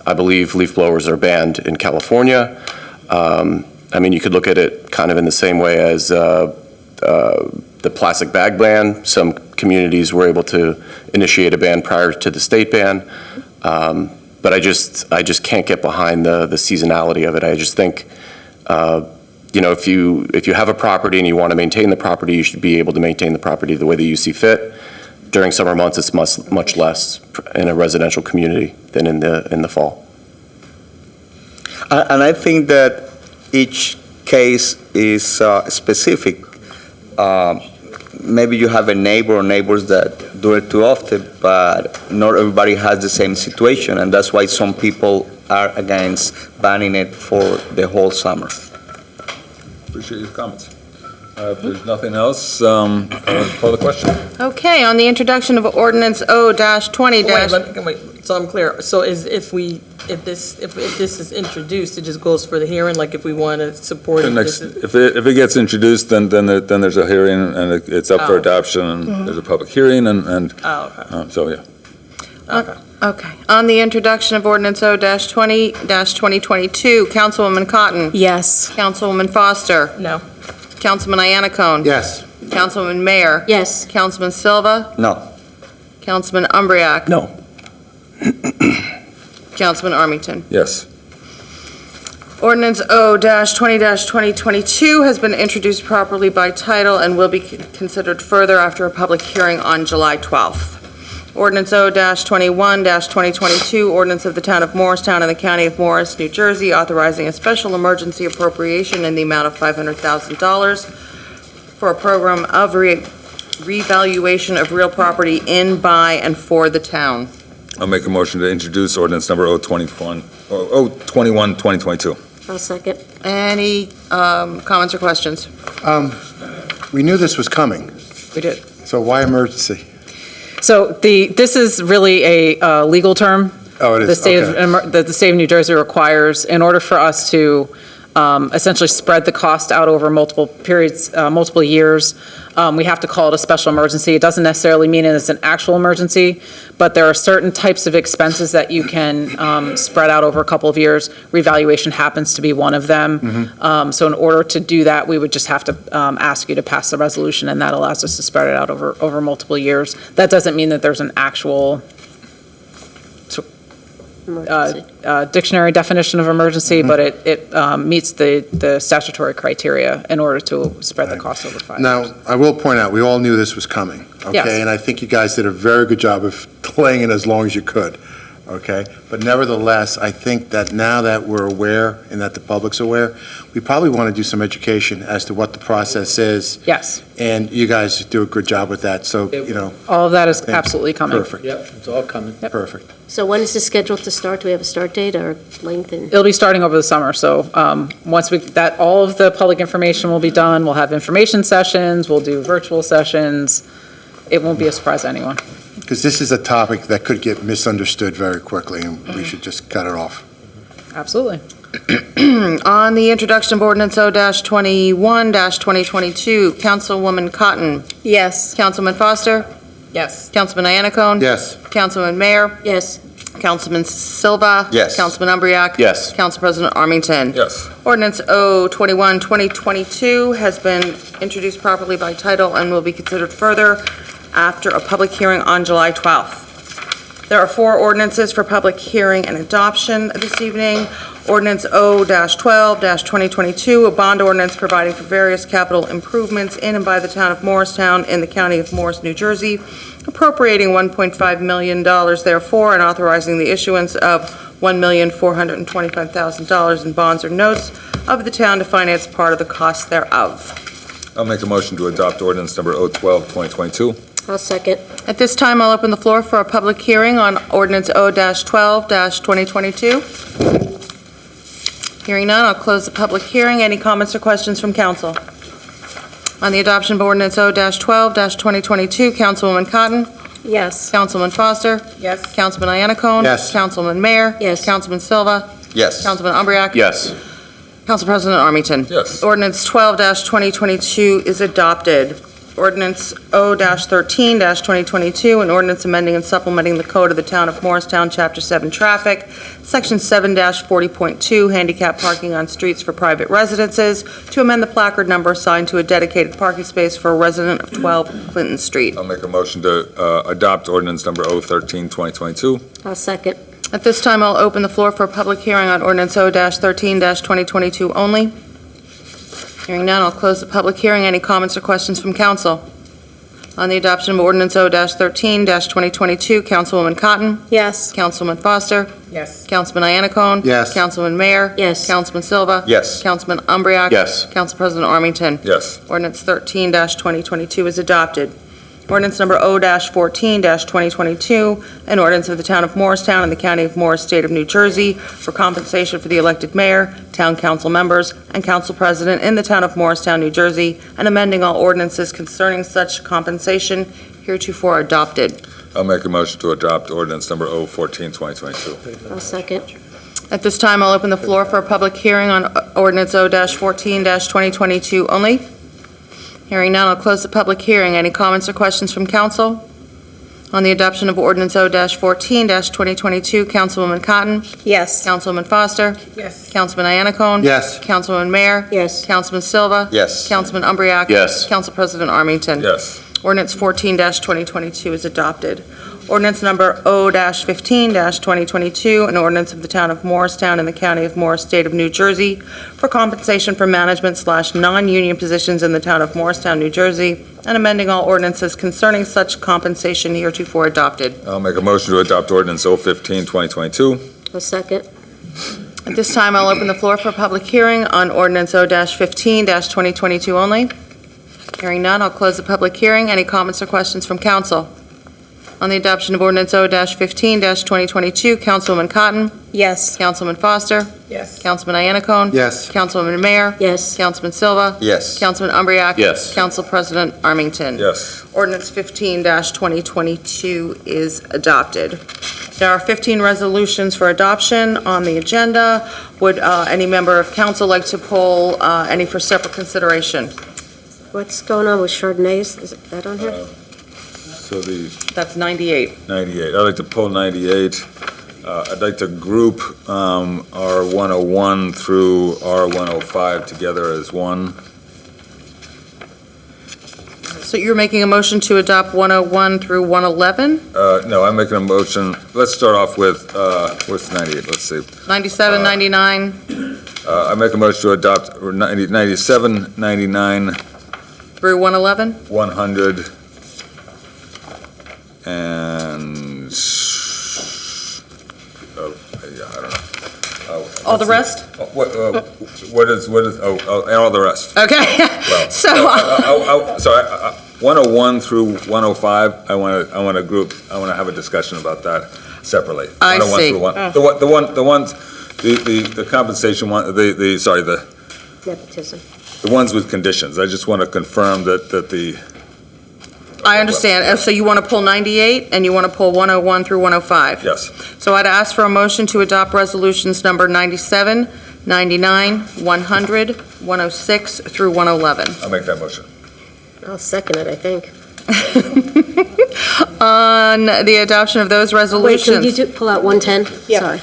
Speaker 16: I believe leaf blowers are banned in California. You could look at it kind of in the same way as the plastic bag ban. Some communities were able to initiate a ban prior to the state ban. But I just can't get behind the seasonality of it. I just think, if you have a property and you want to maintain the property, you should be able to maintain the property the way that you see fit. During summer months, it's much less in a residential community than in the fall.
Speaker 15: And I think that each case is specific. Maybe you have a neighbor or neighbors that do it too often, but not everybody has the same situation, and that's why some people are against banning it for the whole summer.
Speaker 4: Appreciate your comments. If there's nothing else, call the question.
Speaker 1: Okay, on the introduction of ordinance O-20-
Speaker 17: Wait, so I'm clear. So if this is introduced, it just goes for the hearing, like if we want to support it?
Speaker 4: If it gets introduced, then there's a hearing, and it's up for adoption, and there's a public hearing, and so, yeah.
Speaker 1: Okay. On the introduction of ordinance O-20-2022, Councilwoman Cotton?
Speaker 5: Yes.
Speaker 1: Councilwoman Foster?
Speaker 17: No.
Speaker 1: Councilman Iannicone?
Speaker 3: Yes.
Speaker 1: Councilwoman Mayer?
Speaker 2: Yes.
Speaker 1: Councilman Silva?
Speaker 15: No.
Speaker 1: Councilman Umbriak?
Speaker 14: No.
Speaker 1: Councilman Armington?
Speaker 4: Yes.
Speaker 1: Ordinance O-20-2022 has been introduced properly by title and will be considered further after a public hearing on July 12th. Ordinance O-21-2022, ordinance of the Town of Morristown and the County of Morris, New Jersey, authorizing a special emergency appropriation in the amount of $500,000 for a program of revaluation of real property in, by, and for the town.
Speaker 4: I'll make a motion to introduce ordinance number O-21-2022.
Speaker 2: I'll second.
Speaker 1: Any comments or questions?
Speaker 3: We knew this was coming,
Speaker 10: We did.
Speaker 3: so why emergency?
Speaker 10: So this is really a legal term.
Speaker 3: Oh, it is,
Speaker 10: The state of,
Speaker 3: okay.
Speaker 10: that the state of New Jersey requires in order for us to essentially spread the cost out over multiple periods, multiple years. We have to call it a special emergency. It doesn't necessarily mean it's an actual emergency, but there are certain types of expenses that you can spread out over a couple of years. Revaluation happens to be one of them. So in order to do that, we would just have to ask you to pass the resolution, and that allows us to spread it out over multiple years. That doesn't mean that there's an actual dictionary definition of emergency, but it meets the statutory criteria in order to spread the cost over 5 years.
Speaker 3: Now, I will point out, we all knew this was coming, okay?
Speaker 10: Yes.
Speaker 3: And I think you guys did a very good job of delaying it as long as you could, okay? But nevertheless, I think that now that we're aware and that the public's aware, we probably want to do some education as to what the process is.
Speaker 10: Yes.
Speaker 3: And you guys do a good job with that, so, you know.
Speaker 10: All of that is absolutely coming.
Speaker 3: Perfect.
Speaker 14: Yep, it's all coming.
Speaker 3: Perfect.
Speaker 2: So when is this scheduled to start? Do we have a start date or length?
Speaker 10: It'll be starting over the summer, so once all of the public information will be done, we'll have information sessions, we'll do virtual sessions. It won't be a surprise to anyone.
Speaker 3: Because this is a topic that could get misunderstood very quickly, and we should just cut it off.
Speaker 10: Absolutely.
Speaker 1: On the introduction of ordinance O-21-2022, Councilwoman Cotton.
Speaker 2: Yes.
Speaker 1: Councilman Foster.
Speaker 10: Yes.
Speaker 1: Councilman Iannacone.
Speaker 3: Yes.
Speaker 1: Councilman Mayor.
Speaker 2: Yes.
Speaker 1: Councilman Silva.
Speaker 16: Yes.
Speaker 1: Councilman Umbriak.
Speaker 16: Yes.
Speaker 1: Council President Armington.
Speaker 4: Yes.
Speaker 1: Ordinance O-21-2022 has been introduced properly by title and will be considered further after a public hearing on July 12th. There are 4 ordinances for public hearing and adoption this evening. Ordinance O-12-2022, a bond ordinance providing for various capital improvements in and by the town of Morristown in the county of Morris, New Jersey, appropriating $1.5 million therefore, and authorizing the issuance of $1,425,000 in bonds or notes of the town to finance part of the cost thereof.
Speaker 4: I'll make a motion to adopt ordinance number O-12-2022.
Speaker 2: I'll second.
Speaker 1: At this time, I'll open the floor for a public hearing on ordinance O-12-2022. Hearing none, I'll close the public hearing. Any comments or questions from council? On the adoption of ordinance O-12-2022, Councilwoman Cotton.
Speaker 2: Yes.
Speaker 1: Councilman Foster.
Speaker 10: Yes.
Speaker 1: Councilman Iannacone.
Speaker 3: Yes.
Speaker 1: Councilman Mayor.
Speaker 2: Yes.
Speaker 1: Councilman Silva.
Speaker 16: Yes.
Speaker 1: Councilman Umbriak.
Speaker 16: Yes.
Speaker 1: Council President Armington.
Speaker 4: Yes.
Speaker 1: Ordinance 12-2022 is adopted. Ordinance O-13-2022, an ordinance amending and supplementing the code of the town of Morristown, Chapter 7 Traffic, Section 7-40.2, handicap parking on streets for private residences, to amend the placard number assigned to a dedicated parking space for a resident of 12 Clinton Street.
Speaker 4: I'll make a motion to adopt ordinance number O-13-2022.
Speaker 2: I'll second.
Speaker 1: At this time, I'll open the floor for a public hearing on ordinance O-13-2022 only. Hearing none, I'll close the public hearing. Any comments or questions from council? On the adoption of ordinance O-13-2022, Councilwoman Cotton.
Speaker 2: Yes.
Speaker 1: Councilman Foster.
Speaker 10: Yes.
Speaker 1: Councilman Iannacone.
Speaker 3: Yes.
Speaker 1: Councilman Mayor.
Speaker 2: Yes.
Speaker 1: Councilman Silva.
Speaker 16: Yes.
Speaker 1: Councilman Umbriak.
Speaker 16: Yes.
Speaker 1: Council President Armington.
Speaker 4: Yes.
Speaker 1: Ordinance 13-2022 is adopted. Ordinance number O-14-2022, an ordinance of the town of Morristown and the county of Morris, state of New Jersey, for compensation for the elected mayor, town council members, and council president in the town of Morristown, New Jersey, and amending all ordinances concerning such compensation heretofore adopted.
Speaker 4: I'll make a motion to adopt ordinance number O-14-2022.
Speaker 2: I'll second.
Speaker 1: At this time, I'll open the floor for a public hearing on ordinance O-14-2022 only. Hearing none, I'll close the public hearing. Any comments or questions from council? On the adoption of ordinance O-14-2022, Councilwoman Cotton.
Speaker 2: Yes.
Speaker 1: Councilman Foster.
Speaker 10: Yes.
Speaker 1: Councilman Iannacone.
Speaker 3: Yes.
Speaker 1: Councilman Mayor.
Speaker 2: Yes.
Speaker 1: Councilman Silva.
Speaker 16: Yes.
Speaker 1: Councilman Umbriak.
Speaker 16: Yes.
Speaker 1: Council President Armington.
Speaker 4: Yes.
Speaker 1: Ordinance 14-2022 is adopted. Ordinance number O-15-2022, an ordinance of the town of Morristown and the county of Morris, state of New Jersey, for compensation for management/non-union positions in the town of Morristown, New Jersey, and amending all ordinances concerning such compensation heretofore adopted.
Speaker 4: I'll make a motion to adopt ordinance O-15-2022.
Speaker 2: I'll second.
Speaker 1: At this time, I'll open the floor for a public hearing on ordinance O-15-2022 only. Hearing none, I'll close the public hearing. Any comments or questions from council? On the adoption of ordinance O-15-2022, Councilwoman Cotton?
Speaker 5: Yes.
Speaker 1: Councilman Foster?
Speaker 5: Yes.
Speaker 1: Councilman Iannacone?
Speaker 3: Yes.
Speaker 1: Councilwoman Mayer?
Speaker 2: Yes.
Speaker 1: Councilman Silva?
Speaker 16: Yes.
Speaker 1: Councilman Umbreak?
Speaker 16: Yes.
Speaker 1: Council President Armington?
Speaker 4: Yes.
Speaker 1: Ordinance 15-2022 is adopted. There are 15 resolutions for adoption on the agenda. Would any member of council like to pull any for separate consideration?
Speaker 2: What's going on with Chardonnay? Is that on here?
Speaker 4: So the
Speaker 1: That's 98.
Speaker 4: 98, I'd like to pull 98. I'd like to group R101 through R105 together as one.
Speaker 1: So you're making a motion to adopt 101 through 111?
Speaker 4: No, I'm making a motion, let's start off with, what's 98, let's see.
Speaker 1: 97, 99?
Speaker 4: I make a motion to adopt 97, 99,
Speaker 1: Through 111?
Speaker 4: 100, and, yeah, I don't know.
Speaker 1: All the rest?
Speaker 4: What is, and all the rest.
Speaker 1: Okay.
Speaker 4: Well,
Speaker 1: So,
Speaker 4: 101 through 105, I want to group, I want to have a discussion about that separately.
Speaker 1: I
Speaker 4: 101
Speaker 1: see.
Speaker 4: through the ones, the compensation one, sorry,
Speaker 2: Nepotism.
Speaker 4: the ones with conditions. I just want to confirm that the,
Speaker 1: I understand. So you want to pull 98 and you want to pull 101 through 105?
Speaker 4: yes.
Speaker 1: So I'd ask for a motion to adopt resolutions number 97, 99, 100, 106 through 111.
Speaker 4: I'll make that motion.
Speaker 2: I'll second it, I think.
Speaker 1: On the adoption of those
Speaker 2: Wait,
Speaker 1: resolutions.
Speaker 2: could you pull out 110?
Speaker 5: Yeah.
Speaker 2: Sorry.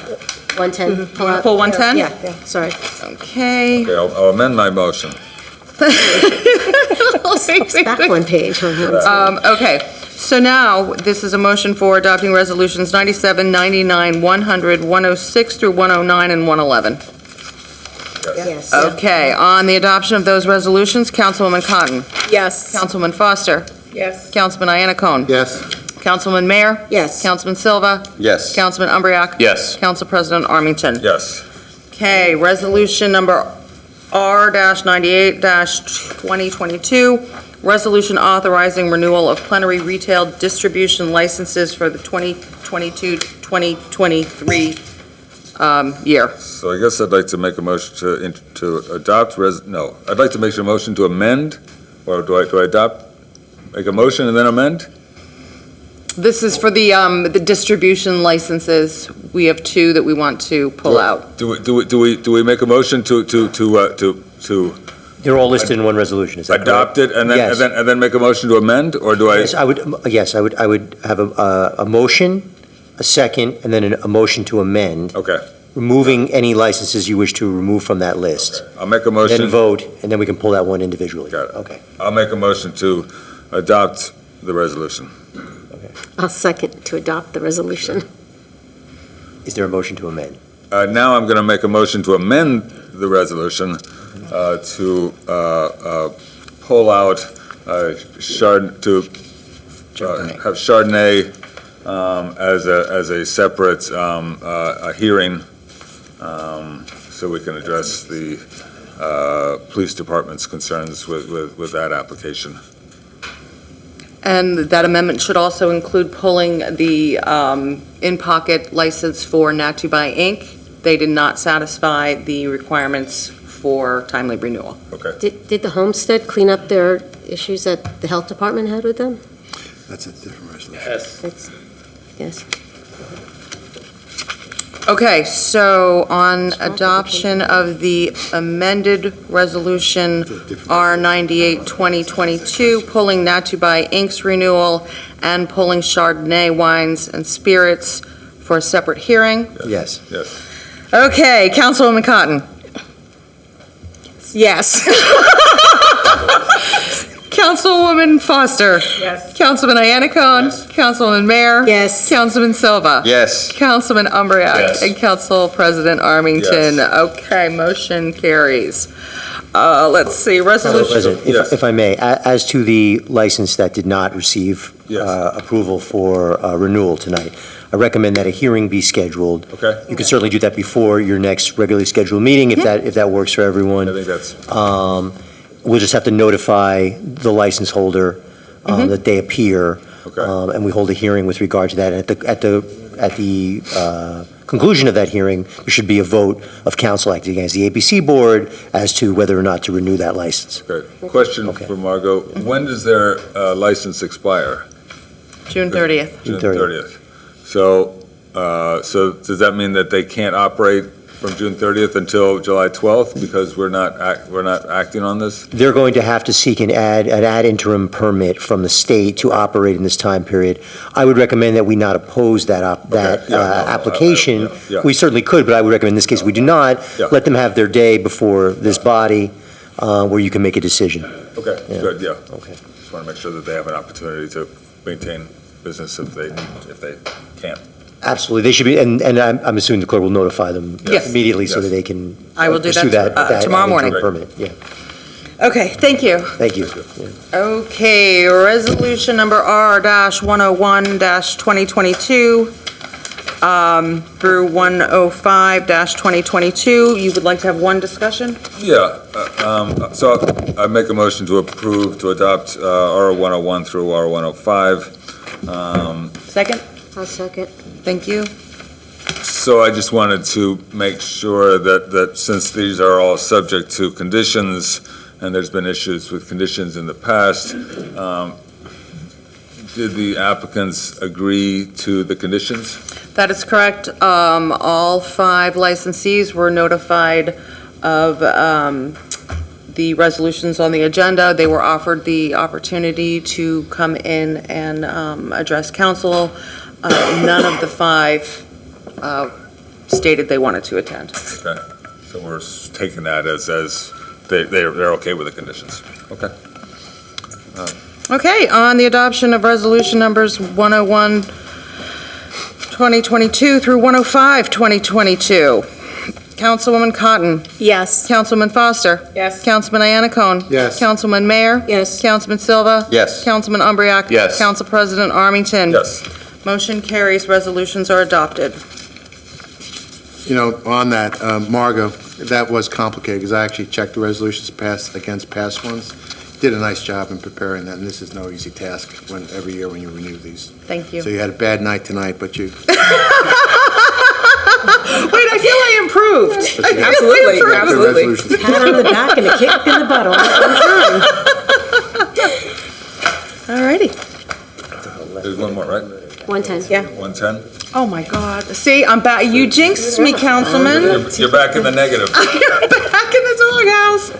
Speaker 2: 110. Pull out.
Speaker 1: Pull 110?
Speaker 2: Yeah, sorry.
Speaker 1: Okay.
Speaker 4: Okay, I'll amend my motion.
Speaker 2: Back one page.
Speaker 1: Okay, so now, this is a motion for adopting resolutions 97, 99, 100, 106 through 109, and 111.
Speaker 2: Yes.
Speaker 1: Okay, on the adoption of those resolutions, Councilwoman Cotton.
Speaker 5: Yes.
Speaker 1: Councilman Foster.
Speaker 5: Yes.
Speaker 1: Councilman Iannacone.
Speaker 3: Yes.
Speaker 1: Councilman Mayer.
Speaker 2: Yes.
Speaker 1: Councilman Silva.
Speaker 16: Yes.
Speaker 1: Councilman Umbreak.
Speaker 16: Yes.
Speaker 1: Council President Armington.
Speaker 4: Yes.
Speaker 1: Okay, resolution number R-98-2022, resolution authorizing renewal of plenary retail distribution licenses for the 2022-2023 year.
Speaker 4: So I guess I'd like to make a motion to adopt, I'd like to make a motion to amend, or do I adopt, make a motion and then amend?
Speaker 1: This is for the distribution licenses. We have two that we want to pull out.
Speaker 4: Do we make a motion to
Speaker 18: They're all listed in one resolution, is that correct?
Speaker 4: adopt it and
Speaker 18: Yes.
Speaker 4: then make a motion to amend, or do I?
Speaker 18: Yes, I would have a motion, a second, and then a motion to amend,
Speaker 4: Okay,
Speaker 18: removing any licenses you wish to remove from that list.
Speaker 4: I'll make a
Speaker 18: Then
Speaker 4: motion,
Speaker 18: vote, and then we can pull that one individually.
Speaker 4: Got it.
Speaker 18: Okay.
Speaker 4: I'll make a motion to adopt the resolution.
Speaker 2: I'll second to adopt the resolution.
Speaker 18: Is there a motion to amend?
Speaker 4: Now I'm going to make a motion to amend the resolution to pull out have Chardonnay as a separate hearing, so we can address the police department's concerns with that application.
Speaker 1: And that amendment should also include pulling the in-pocket license for Natubai Inc. They did not satisfy the requirements for timely renewal.
Speaker 4: Okay.
Speaker 2: Did the Homestead clean up their issues that the health department had with them?
Speaker 3: That's a different resolution.
Speaker 2: Yes.
Speaker 1: Okay, so on adoption of the amended resolution R-98-2022, pulling Natubai Inc.'s renewal and pulling Chardonnay wines and spirits for a separate hearing.
Speaker 18: Yes.
Speaker 4: Yes.
Speaker 1: Okay, Councilwoman Cotton.
Speaker 5: Yes.
Speaker 1: Councilwoman Foster.
Speaker 5: Yes.
Speaker 1: Councilman Iannacone. Yes. Councilman Mayer.
Speaker 2: Yes.
Speaker 1: Councilman Silva.
Speaker 16: Yes.
Speaker 1: Councilman Umbreak.
Speaker 16: Yes.
Speaker 1: And Council President Armington.
Speaker 4: Yes.
Speaker 1: Okay, motion carries. Let's see, resolution.
Speaker 18: President, if I may, as to the license that did not receive
Speaker 4: Yes.
Speaker 18: approval for renewal tonight, I recommend that a hearing be scheduled.
Speaker 4: Okay.
Speaker 18: You can certainly do that before your next regularly scheduled meeting, if that works for everyone.
Speaker 4: I think that's,
Speaker 18: We'll just have to notify the license holder that they appear.
Speaker 4: Okay.
Speaker 18: And we hold a hearing with regard to that. And at the conclusion of that hearing, there should be a vote of council acting as the ABC board as to whether or not to renew that license.
Speaker 4: Okay. Question for Margot. When does their license expire?
Speaker 1: June 30th.
Speaker 4: June 30th. So does that mean that they can't operate from June 30th until July 12th because we're not acting on this?
Speaker 18: They're going to have to seek an ad interim permit from the state to operate in this time period. I would recommend that we not oppose that application.
Speaker 4: Yeah.
Speaker 18: We certainly could, but I would recommend in this case we do not.
Speaker 4: Yeah.
Speaker 18: Let them have their day before this body where you can make a decision.
Speaker 4: Okay,
Speaker 18: Yeah.
Speaker 4: good, yeah.
Speaker 18: Okay.
Speaker 4: Just want to make sure that they have an opportunity to maintain business if they can't.
Speaker 18: Absolutely. They should be, and I'm assuming the clerk will notify them
Speaker 1: Yes.
Speaker 18: immediately so
Speaker 4: Yes.
Speaker 18: that they can
Speaker 1: I will do
Speaker 18: pursue
Speaker 1: that,
Speaker 18: that
Speaker 1: tomorrow
Speaker 18: ad interim
Speaker 1: morning.
Speaker 18: permit. Yeah.
Speaker 1: Okay, thank you.
Speaker 18: Thank you. Yeah.
Speaker 1: Okay, resolution number R-101-2022 through 105-2022. You would like to have one discussion?
Speaker 4: Yeah, so I make a motion to approve, to adopt R101 through R105.
Speaker 1: Second?
Speaker 2: I'll second.
Speaker 1: Thank you.
Speaker 4: So I just wanted to make sure that since these are all subject to conditions, and there's been issues with conditions in the past, did the applicants agree to the conditions?
Speaker 1: That is correct. All 5 licensees were notified of the resolutions on the agenda. They were offered the opportunity to come in and address council. None of the 5 stated they wanted to attend.
Speaker 4: Okay, so we're taking that as they're okay with the conditions. Okay.
Speaker 1: Okay, on the adoption of resolution numbers 101-2022 through 105-2022. Councilwoman Cotton.
Speaker 2: Yes.
Speaker 1: Councilman Foster.
Speaker 10: Yes.
Speaker 1: Councilman Iannacone.
Speaker 3: Yes.
Speaker 1: Councilman Mayor.
Speaker 2: Yes.
Speaker 1: Councilman Silva.
Speaker 16: Yes.
Speaker 1: Councilman Umbreak.
Speaker 16: Yes.
Speaker 1: Council President Armington.
Speaker 4: Yes.
Speaker 1: Motion carries, resolutions are adopted.
Speaker 3: You know, on that, Margot, that was complicated, because I actually checked the resolutions passed against past ones. Did a nice job in preparing that, and this is no easy task every year when you renew these.
Speaker 1: Thank you.
Speaker 3: So you had a bad night tonight, but you...
Speaker 1: Wait, I feel I improved.
Speaker 10: Absolutely,
Speaker 3: the
Speaker 10: absolutely.
Speaker 3: resolutions.
Speaker 2: Pat on the back and a kick in the butt all at one time.
Speaker 1: All righty.
Speaker 4: There's one more, right?
Speaker 2: 110.
Speaker 1: Yeah.
Speaker 4: 110?
Speaker 1: Oh, my God. See, I'm back. You jinxed me, Councilman.
Speaker 4: You're back in the negative.
Speaker 1: Back in the doghouse.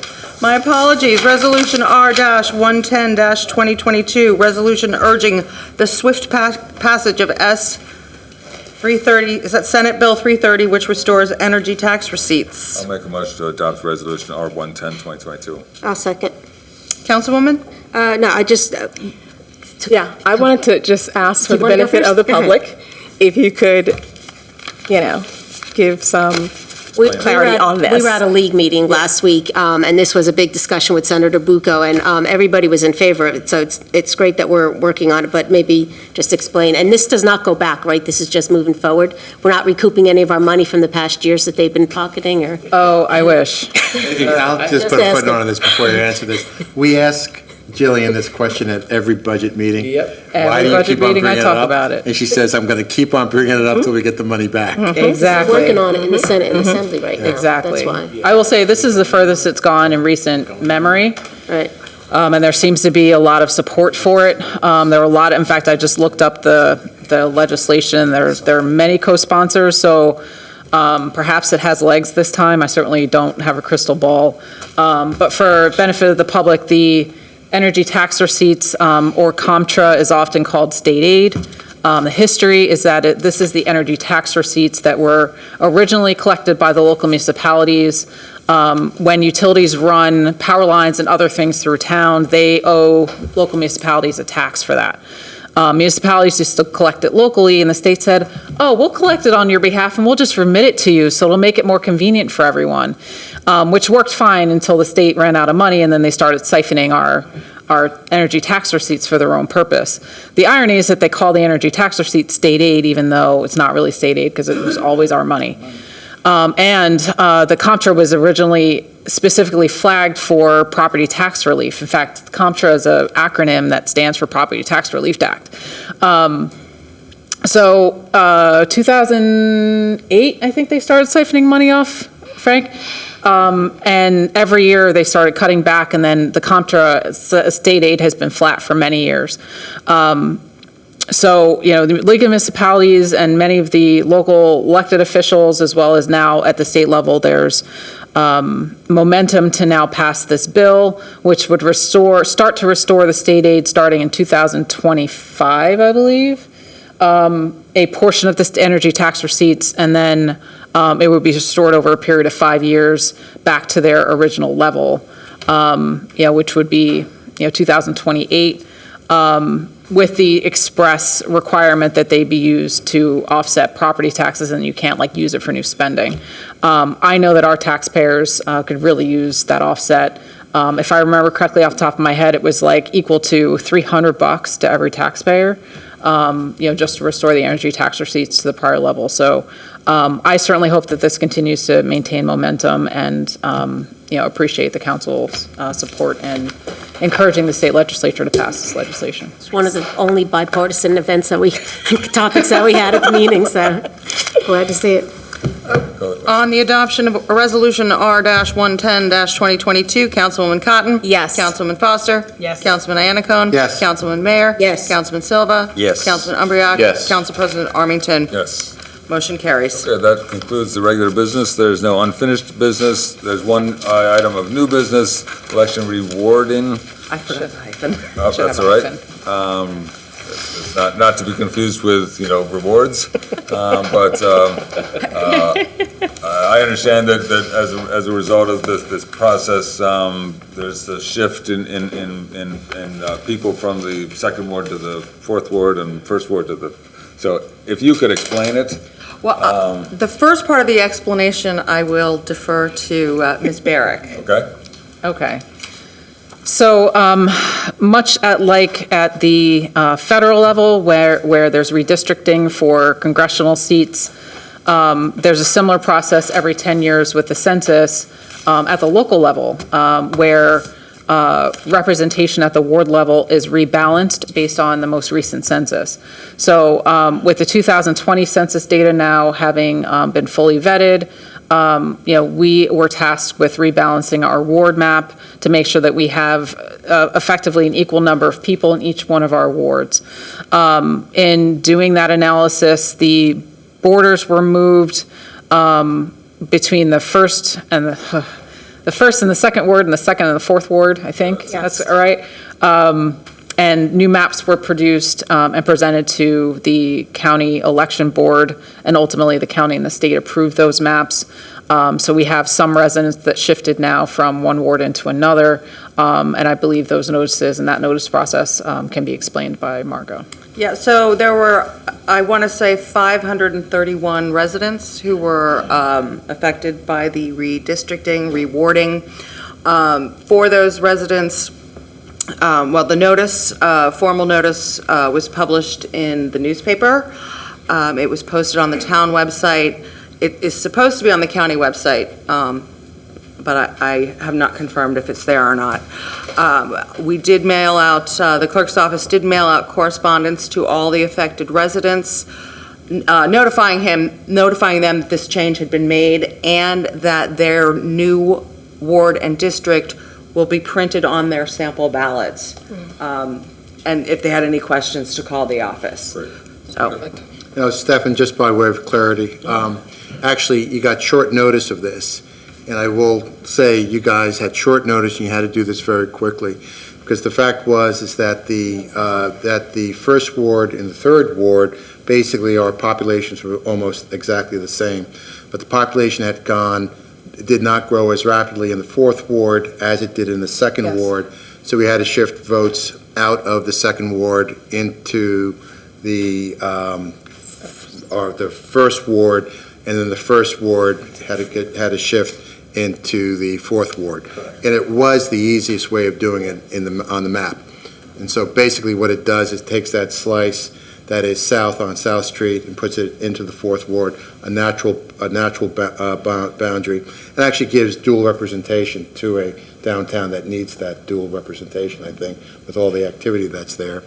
Speaker 1: My apologies. Resolution R-110-2022, resolution urging the swift passage of S. 330, is that Senate Bill 330, which restores energy tax receipts.
Speaker 4: I'll make a motion to adopt resolution R110, 2022.
Speaker 2: I'll second.
Speaker 1: Councilwoman?
Speaker 2: No, I just,
Speaker 5: Yeah, I wanted to just ask for
Speaker 2: You
Speaker 5: the
Speaker 2: wanna go
Speaker 5: benefit of
Speaker 2: first?
Speaker 5: the public, if you could, give some clarity on this.
Speaker 2: We were at a league meeting last week, and this was a big discussion with Senator Bucco, and everybody was in favor of it, so it's great that we're working on it, but maybe just explain. And this does not go back, right? This is just moving forward? We're not recouping any of our money from the past years that they've been pocketing, or?
Speaker 5: Oh, I wish.
Speaker 3: I'll just put a
Speaker 2: asking.
Speaker 3: footnote on this before you answer this. We ask Jillian this question at every budget meeting.
Speaker 14: Yep.
Speaker 3: Why
Speaker 10: Every
Speaker 3: do you
Speaker 10: budget
Speaker 3: keep on
Speaker 10: meeting I
Speaker 3: bringing it
Speaker 10: talk
Speaker 3: up?
Speaker 10: about it.
Speaker 3: And she says, I'm going to keep on bringing it up till we get the money back.
Speaker 10: Exactly.
Speaker 2: Working on it in the Senate and Assembly right now.
Speaker 10: Exactly.
Speaker 2: That's why.
Speaker 10: I will say, this is the furthest it's gone in recent memory.
Speaker 2: Right.
Speaker 10: And there seems to be a lot of support for it. There are a lot, in fact, I just looked up the legislation. There are many co-sponsors, so perhaps it has legs this time. I certainly don't have a crystal ball. But for benefit of the public, the energy tax receipts, or COMTRA, is often called state aid. The history is that this is the energy tax receipts that were originally collected by the local municipalities. When utilities run power lines and other things through town, they owe local municipalities a tax for that. Municipalities used to collect it locally, and the state said, oh, we'll collect it on your behalf and we'll just remit it to you, so it'll make it more convenient for everyone, which worked fine until the state ran out of money, and then they started siphoning our energy tax receipts for their own purpose. The irony is that they call the energy tax receipts state aid, even though it's not really state aid, because it was always our money. And the COMTRA was originally specifically flagged for property tax relief. In fact, COMTRA is an acronym that stands for Property Tax Relief Act. 2008, I think they started siphoning money off, Frank. And every year they started cutting back, and then the COMTRA state aid has been flat for many years. So, the League of Municipalities and many of the local elected officials, as well as now at the state level, there's momentum to now pass this bill, which would start to restore the state aid starting in 2025, I believe, a portion of the energy tax receipts, and then it would be restored over a period of 5 years back to their original level, which would be, 2028. With the express requirement that they be used to offset property taxes, and you can't use it for new spending. I know that our taxpayers could really use that offset. If I remember correctly off the top of my head, it was equal to $300 to every taxpayer, just to restore the energy tax receipts to the prior level. So I certainly hope that this continues to maintain momentum, and appreciate the council's support and encouraging the state legislature to pass this legislation.
Speaker 2: It's one of the only bipartisan events topics that we had at the meeting, so glad to see it.
Speaker 1: On the adoption of Resolution R-110-2022, Councilwoman Cotton?
Speaker 2: Yes.
Speaker 1: Councilman Foster?
Speaker 17: Yes.
Speaker 1: Councilman Anacone?
Speaker 3: Yes.
Speaker 1: Councilman Mayor?
Speaker 2: Yes.
Speaker 1: Councilman Silva?
Speaker 16: Yes.
Speaker 1: Councilman Umbreak?
Speaker 16: Yes.
Speaker 1: Council President Armington?
Speaker 4: Yes.
Speaker 1: Motion carries.
Speaker 4: Okay, that concludes the regular business. There's no unfinished business. There's one item of new business, election rewarding.
Speaker 1: I forgot the hyphen.
Speaker 4: Oh,
Speaker 1: Should
Speaker 4: that's
Speaker 1: have
Speaker 4: all
Speaker 1: a
Speaker 4: right.
Speaker 1: hyphen.
Speaker 4: It's not to be confused with, rewards. But I understand that as a result of this process, there's a shift in people from the second ward to the fourth ward and first ward to the, so if you could explain it.
Speaker 1: Well, the first part of the explanation, I will defer to Ms. Barrick.
Speaker 4: Okay?
Speaker 10: Okay. So much at the federal level, where there's redistricting for congressional seats, there's a similar process every 10 years with the census at the local level, where representation at the ward level is rebalanced based on the most recent census. So with the 2020 census data now having been fully vetted, we were tasked with rebalancing our ward map to make sure that we have effectively an equal number of people in each one of our wards. In doing that analysis, the borders were moved between the first and the second ward and the second and the fourth ward, I think.
Speaker 2: Yes.
Speaker 10: That's all right. And new maps were produced and presented to the county election board, and ultimately the county and the state approved those maps. So we have some residents that shifted now from one ward into another, and I believe those notices and that notice process can be explained by Margot.
Speaker 1: Yeah, so there were, I want to say, 531 residents who were affected by the redistricting, rewarding. For those residents, the notice, formal notice, was published in the newspaper. It was posted on the town website. It is supposed to be on the county website, but I have not confirmed if it's there or not. We did mail out, the clerk's office did mail out correspondence to all the affected residents, notifying them that this change had been made and that their new ward and district will be printed on their sample ballots. And if they had any questions, to call the office. So.
Speaker 3: Stefan, just by way of clarity, actually, you got short notice of this. And I will say you guys had short notice and you had to do this very quickly. Because the fact is that the first ward and the third ward, basically our populations were almost exactly the same. But the population did not grow as rapidly in the fourth ward as it did in the second ward. So we had to shift votes out of the second ward into the first ward, and then the first ward had to shift into the fourth ward. And it was the easiest way of doing it on the map. And so basically what it does is takes that slice, that is south on South Street and puts it into the Fourth Ward, a natural boundary. It actually gives dual representation to a downtown that needs that dual representation, I think, with all the activity that's there.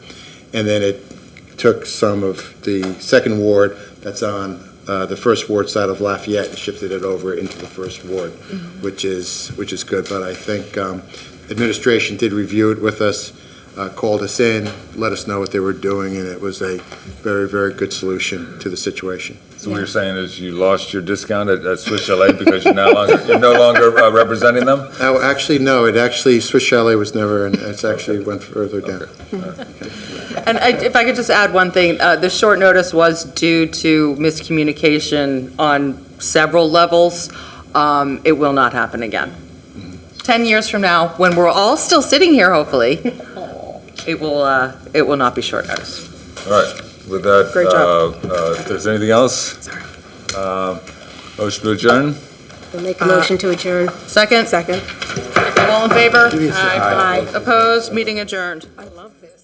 Speaker 3: And then it took some of the Second Ward that's on the First Ward side of Lafayette and shifted it over into the First Ward, which is good. But I think administration did review it with us, called us in, let us know what they were doing, and it was a very, very good solution to the situation.
Speaker 4: So what you're saying is you lost your discount at Swiss Chalet because you're no longer representing them?
Speaker 3: Oh, actually, no, Swiss Chalet was never, and it's actually went further down.
Speaker 1: And if I could just add one thing, the short notice was due to miscommunication on several levels. It will not happen again. 10 years from now, when we're all still sitting here, hopefully, it will not be short notice.
Speaker 4: All right, with that,
Speaker 1: Great job.
Speaker 4: If there's anything else, motion to adjourn?
Speaker 2: We'll make a motion to adjourn.
Speaker 1: Second? Second. All in favor?
Speaker 2: Aye.
Speaker 1: Opposed? Meeting adjourned.
Speaker 2: I love this.